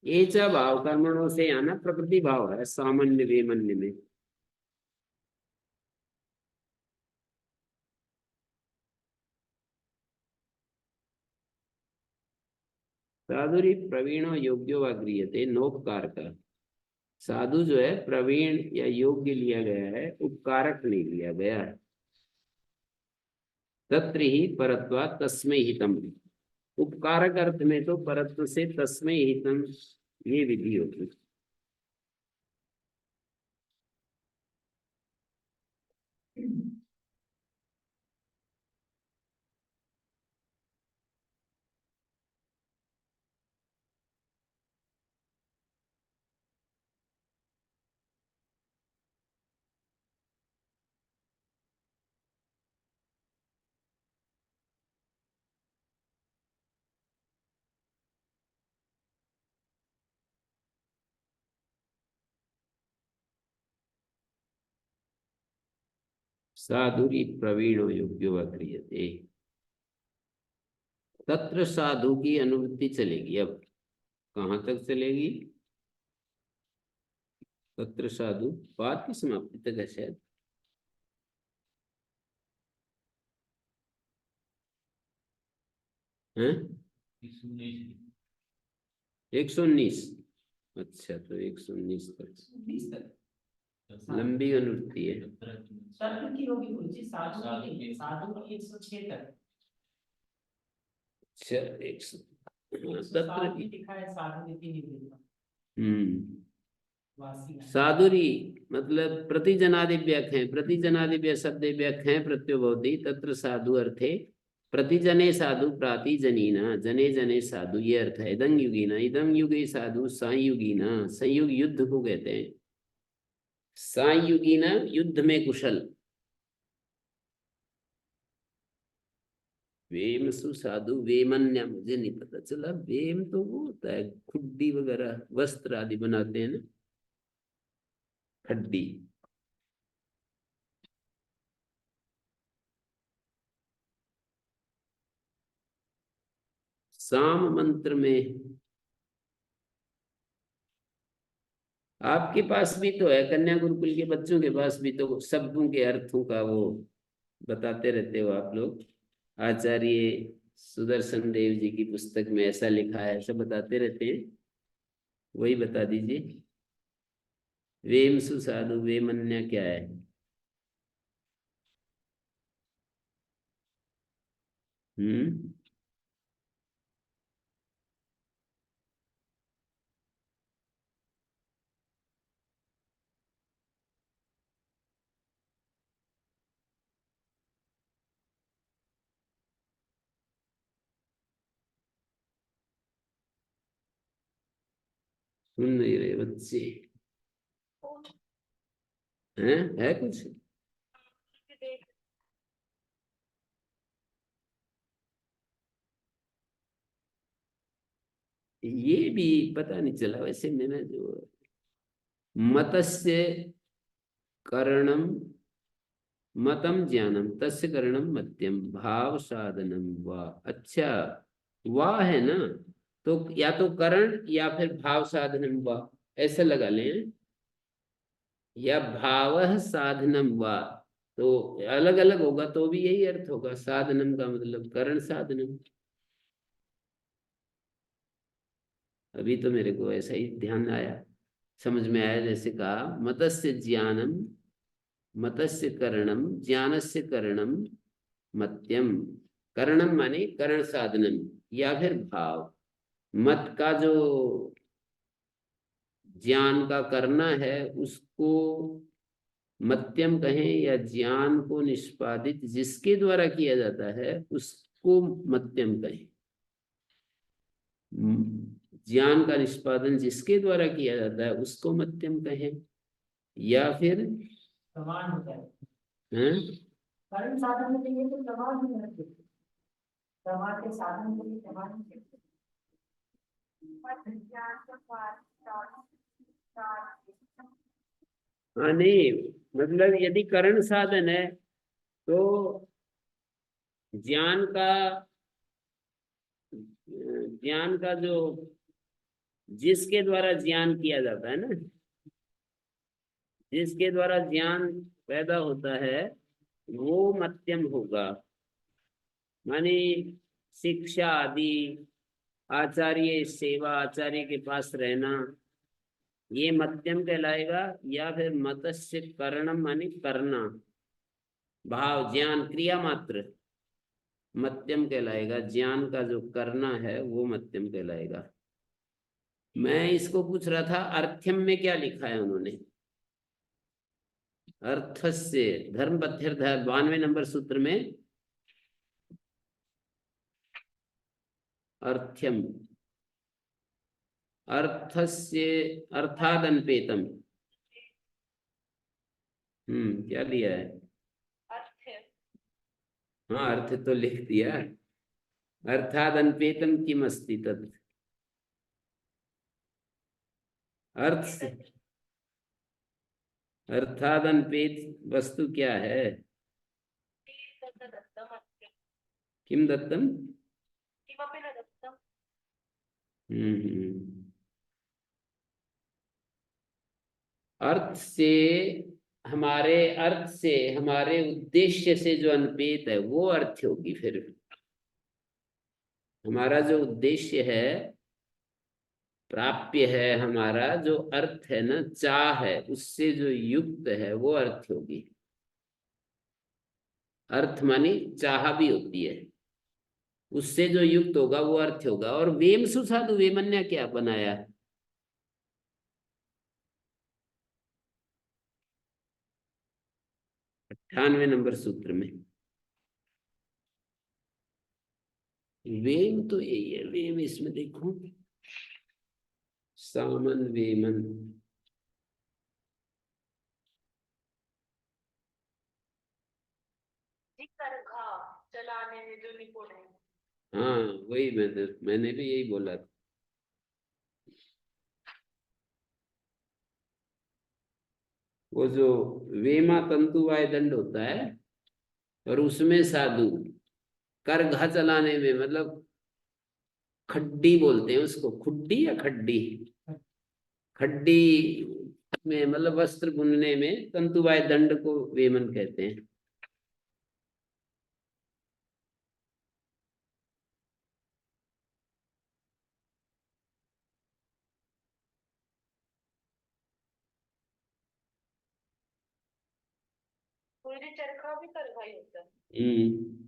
ये च भाव कर्मणों से आना प्रकृति भाव है सामान्य वेमन्य में साधुरी प्रवीणो योग्यो वा गृह्यते नोपकार का। साधु जो है प्रवीण या योग्य लिया गया है, उपकारक नहीं लिया गया है। तत्र ही परत्वा तस्मै हितम, उपकारक अर्थ में तो परत्व से तस्मै हितम ये विधि होगी। साधुरी प्रवीणो योग्यो वा क्रियते, तत्र साधु की अनुवृत्ति चलेगी। अब कहाँ तक चलेगी? तत्र साधु पाठ की समाप्ति तक है शायद। हैं 119। अच्छा, तो 119 तक लंबी अनुवृत्ति है। साधु की होगी गुरु जी, साधु की 106 तक। अच्छा, 100 तत्र भी लिखा है साधु नीति निवेदन। साधुरी मतलब प्रतिजनादिव्यक है, प्रतिजनादिव्य शब्देभ्यक है प्रत्योभवति। तत्र साधु अर्थे प्रतिजने साधु प्रातिजनीना, जने जने साधु ये अर्थ है। इदं युगीना, इदं युगे साधु संयुगीना, संयुग युद्ध को कहते हैं। संयुगीना युद्ध में कुशल। वेम सु साधु वेमन्या, मुझे नहीं पता चला। वेम तो वो होता है खुड्डी वगैरह, वस्त्र आदि बनाते हैं ना, खड्डी। साम मंत्र में आपके पास भी तो है, कन्या गुरुकुल के बच्चों के पास भी तो शब्दों के अर्थों का वो बताते रहते हो आप लोग। आचार्य सुदर्शन देव जी की पुस्तक में ऐसा लिखा है, ऐसा बताते रहते हैं, वही बता दीजिए। वेम सु साधु वेमन्या क्या है? हम्म, सुन नहीं रहे बच्चे हैं? है कुछ? ये भी पता नहीं चला वैसे। मैंने जो मतस्य करणम मतम ज्ञानम तस्य करणम मत्यम भाव साधनम वा। अच्छा, वाह है ना, तो या तो करण या फिर भाव साधनम वा, ऐसा लगा लें। या भाव साधनम वा, तो अलग अलग होगा तो भी यही अर्थ होगा। साधनम का मतलब करण साधनम। अभी तो मेरे को ऐसा ही ध्यान आया, समझ में आया। जैसे कहा मतस्य ज्ञानम, मतस्य करणम, ज्ञानस्य करणम मत्यम। करणम माने करण साधनम या फिर भाव। मत का जो ज्ञान का करना है उसको मत्यम कहें, या ज्ञान को निष्पादित जिसके द्वारा किया जाता है उसको मत्यम कहें। ज्ञान का निष्पादन जिसके द्वारा किया जाता है उसको मत्यम कहें, या फिर समान होता है। हैं? कारण साधन के लिए तो समान ही है, समान के साधन के लिए समान ही है। हाँ नहीं, मतलब यदि करण साधन है तो ज्ञान का, ज्ञान का जो जिसके द्वारा ज्ञान किया जाता है ना, जिसके द्वारा ज्ञान पैदा होता है वो मध्यम होगा। माने शिक्षा आदि आचार्य सेवा, आचार्य के पास रहना, ये मध्यम कहलाएगा। या फिर मतस्य करणम माने करना, भाव ज्ञान क्रिया मात्र, मध्यम कहलाएगा। ज्ञान का जो करना है वो मध्यम कहलाएगा। मैं इसको पूछ रहा था अर्थ्यम में क्या लिखा है उन्होंने। अर्थस्य धर्म पथ्य 92 नंबर सूत्र में अर्थ्यम, अर्थस्य अर्थादनपेतम। क्या दिया है? अर्थ। हाँ अर्थ तो लिख दिया। अर्थादनपेतम किम अस्ति तत्, अर्थ से अर्थादनपेत वस्तु क्या है? किम दत्तम? किमपि न दत्तम्। हम्म। अर्थ से हमारे, अर्थ से हमारे उद्देश्य से जो अनपेत है वो अर्थ होगी। फिर हमारा जो उद्देश्य है, प्राप्य है, हमारा जो अर्थ है ना, चाह है, उससे जो युक्त है वो अर्थ होगी। अर्थ मानी चाह भी होती है, उससे जो युक्त होगा वो अर्थ होगा। और वेम सुसाधु वेमन्या क्या बनाया? 98 नंबर सूत्र में। वेम तो यही है, वेम इसमें देखो, सामन वेमन। करघा चलाने में जो निपुण है। हाँ वही, मैंने भी यही बोला था। वो जो वेमा तंतुवाय दंड होता है, और उसमें साधु करघा चलाने में, मतलब खड्डी बोलते हैं उसको, खुड्डी या खड्डी, खड्डी में मतलब वस्त्र बुनने में तंतुवाय दंड को वेमन कहते हैं। सूर्य चरखा भी करघा ही होता है। हम्म।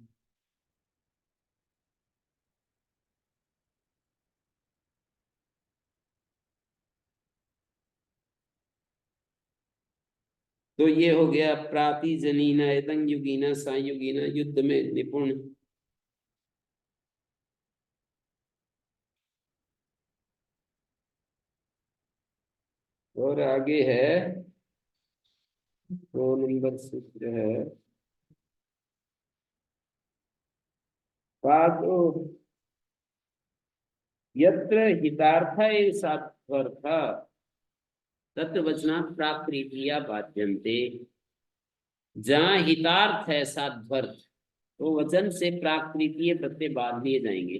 तो ये हो गया प्राति जनीना एतंग युगीना सायुगीना, युद्ध में निपुण। और आगे है 2 नंबर सूत्र है, पादो यत्र हितार्थ एव सात्वर्थ तत्र वचनात् प्राप्त प्रीतिया बाध्यन्ते। जहाँ हितार्थ है साध्वर्थ, तो वचन से प्राकृतीय प्रत्यय बाध लिए जाएंगे।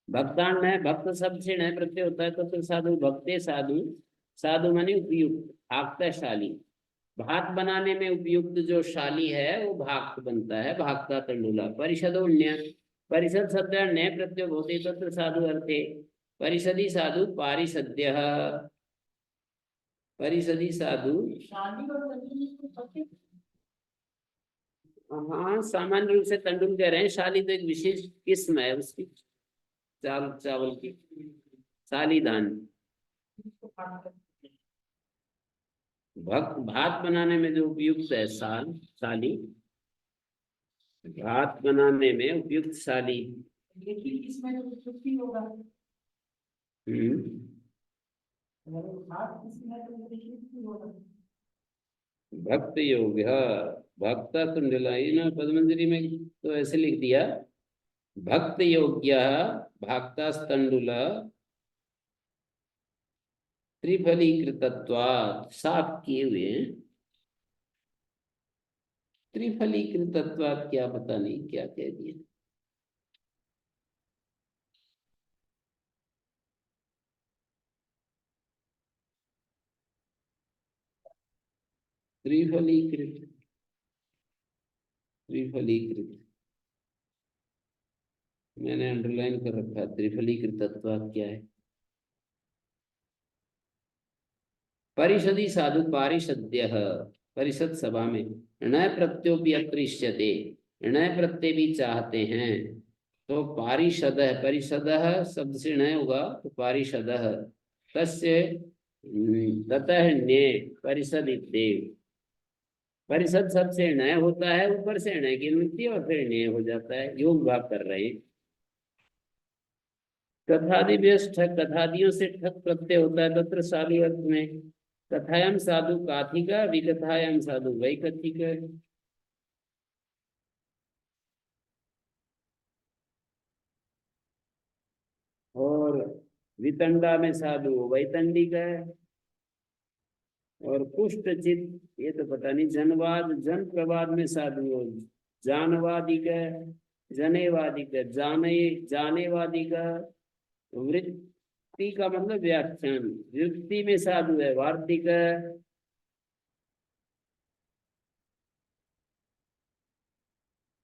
भक्तान है, भक्त शब्द से न प्रत्यय होता है, तो साधु भक्ते साधु, साधु माने उपयुक्त, भाक्ताशाली। भात बनाने में उपयुक्त जो शाली है वो भाक्त बनता है, भाक्ता तंडुला। परिषदोन्य, परिषद शब्द न प्रत्यय होते तत्र साधु अर्थे। परिषदी साधु पारिषद्य, परिषदी साधु। शादी और तंदूरी को सबसे हाँ सामान्य रूप से तंडुल कह रहे हैं, शाली तो एक विशेष किस्म है उसकी, चावल की सालीदान। भात बनाने में जो उपयुक्त है साली, भात बनाने में उपयुक्त साली। लेकिन इसमें तो छुट्टी होगा, हम्म। अगर वो हाथ इसमें तो छुट्टी होगा। भक्त योग, भक्ता तुंडलाई ना पद्मंजरी में तो ऐसे लिख दिया, भक्त योग्य भाक्ता तंडुल त्रिफलीकृतत्वात्, साफ किए हुए हैं। त्रिफलीकृतत्वात् क्या पता नहीं क्या कह दिया। त्रिफलीकृत, त्रिफलीकृत मैंने अंडरलाइन कर रखा है, त्रिफलीकृतत्व क्या है। परिषदि साधु पारिषद्य, परिषद सभा में णय प्रत्योपि अत्रिष्यते, णय प्रत्यय भी चाहते हैं तो पारिषद, परिषद शब्द से णय होगा तो पारिषद, तस्य ततः ण्य परिषद इत्येव। परिषद शब्द से णय होता है, ऊपर से णय की निवृत्ति और फिर ण्य हो जाता है, योग भाग कर रहे हैं। कथादिभ्यः ठक, कथादियों से ठक प्रत्यय होता है तत्र साधु अर्थ में। कथायाम साधु काथिक, विकथायाम साधु वैकथिक। और वितंडा में साधु वैतंडिक है। और कुष्ठ चित, ये तो पता नहीं, जनवाद जन प्रवाद में साधु जानवादिक है, जनेवादिक है, जानेवादिक है। वृत्ति का मतलब व्याख्यान, वृत्ति में साधु है वार्तिक है।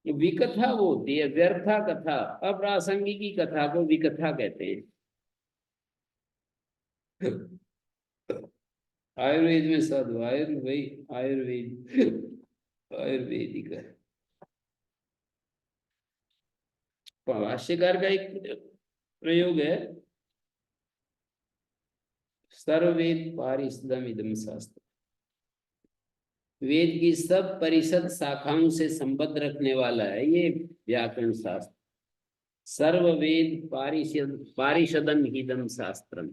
विकथा वो होती है व्यर्था कथा, अप्रासंगिकी कथा को विकथा कहते हैं। आयुर्वेद में साधु आयुर्वेदिक है। भाष्यकार का एक प्रयोग है, सर्ववेद पारिषदम इदम शास्त्र। वेद की सब परिषद शाखाओं से संबद्ध रखने वाला है ये व्याकरण शास्त्र। सर्ववेद पारिषदम हिदम शास्त्रम,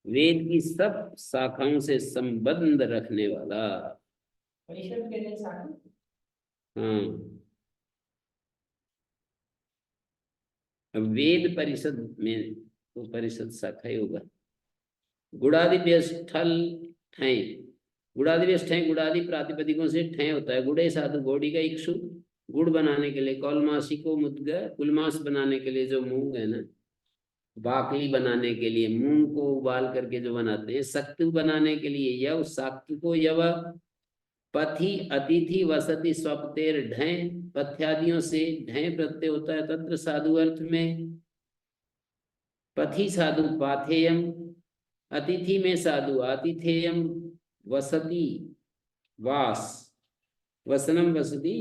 वेद की सब शाखाओं से संबंध रखने वाला। परिषद के लिए शाखा। हाँ, अब वेद परिषद में तो परिषद शाखा ही होगा। गुड़ादि व्यस्थल ठय, गुड़ादि व्यस्थय, गुड़ादि प्रातिपदिकों से ठय होता है। गुड़े साधु घोड़ी का इक्षु, गुड़ बनाने के लिए। कौलमासी को मुद्ग, कुलमास बनाने के लिए जो मूंग है ना, बाकली बनाने के लिए मूंग को उबाल करके जो बनाते हैं। शक्ति बनाने के लिए यव, शाक्ति को यव। पथि अतिथि वसति स्वपतेर ढय, पथ्यादियों से ढय प्रत्यय होता है तत्र साधु अर्थ में। पथि साधु पाथेयम, अतिथि में साधु आतिथेयम। वसति वास, वसनम वसति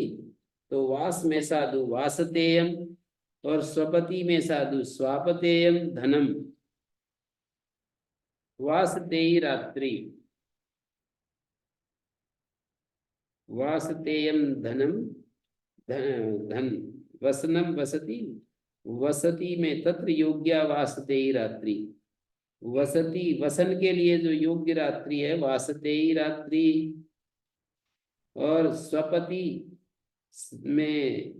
तो वास में साधु वासतेयम। और स्वपति में साधु स्वापतेयम धनम। वासतेयी रात्रि, वासतेयम धनम, धन। वसनम वसति, वसति में तत्र योग्या वासतेयी रात्रि। वसति वसन के लिए जो योग्य रात्रि है वासतेयी रात्रि। और स्वपति में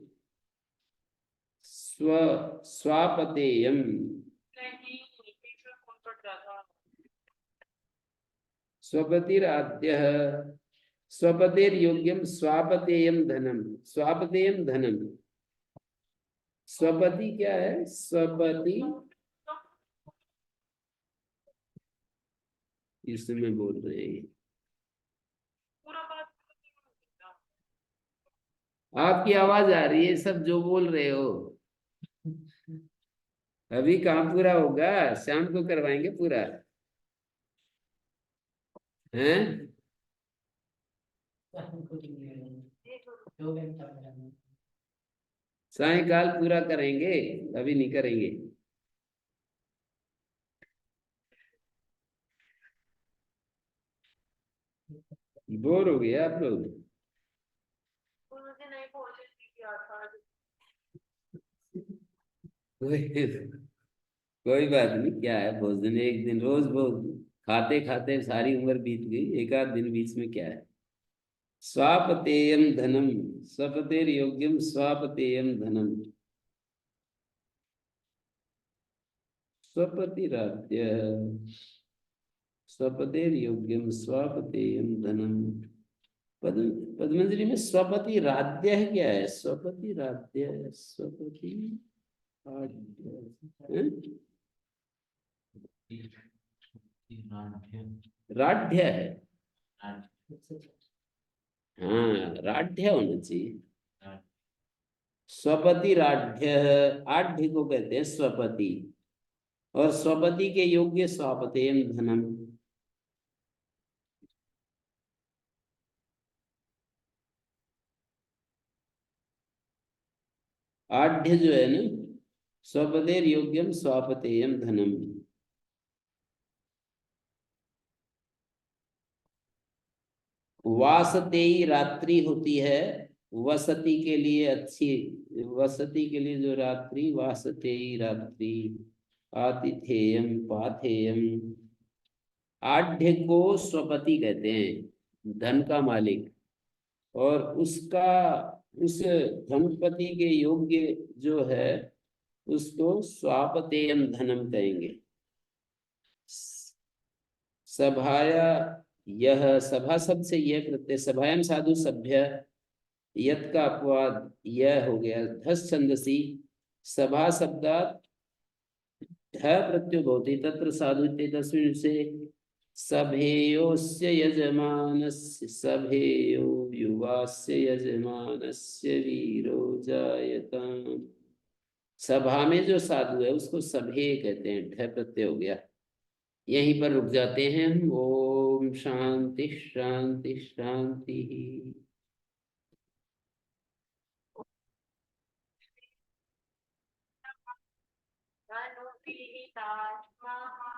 स्वापतेयम। नहीं, बीच में फोन कट रहा था। स्वपतिराद्य, स्वपतेर योग्यम स्वापतेयम धनम, स्वापतेयम धनम। स्वपति क्या है? स्वपति इसमें बोल रहे हैं। पूरा बात आपकी आवाज आ रही है, सब जो बोल रहे हो। अभी काम पूरा होगा, शाम को करवाएंगे पूरा, हैं? सायकाल पूरा करेंगे, अभी नहीं करेंगे। बोर हो गए आप लोग? मुझे नहीं पहुंचे किया था। कोई बात नहीं, क्या है भोजन, एक दिन रोज भोज खाते खाते सारी उम्र बीत गई, एक आध दिन बीच में क्या है। स्वापतेयम धनम, स्वपतेर योग्यम स्वापतेयम धनम। स्वपतिराद्य, स्वपतेर योग्यम स्वापतेयम धनम। पद्मंजलि में स्वपति राध्य है, क्या है स्वपति राध्य? स्वपति राध्य है। हाँ, राध्य होना चाहिए। स्वपति राढ्य, आढ्य को कहते हैं स्वपति, और स्वपति के योग्य स्वापतेयम धनम। आढ्य जो है ना, स्वपतेर योग्यम स्वापतेयम धनम। वासतेई रात्रि होती है, वसति के लिए अच्छी, वसति के लिए जो रात्रि, वासतेई रात्रि, आतिथेयम पाथेयम। आढ्य को स्वपति कहते हैं, धन का मालिक, और उसका, उस धनपति के योग्य जो है उसको स्वापतेयम धनम कहेंगे। सभाया, यह सभा शब्द से यह प्रत्यय, सभायाम साधु सभ्य, यत का अपवाद यह हो गया। धस छंदसी, सभा शब्दात् ध प्रत्यय भवति, तत्र साधु तस्मिन् से सभेयोस्य यजमानस्य, सभेयो युवास्य यजमानस्य वीरो जायताम्। सभा में जो साधु है उसको सभे कहते हैं, ढ प्रत्यय हो गया। यहीं पर रुक जाते हैं हम। ओम शांति शांति शांति। धनुर्विहितात्मा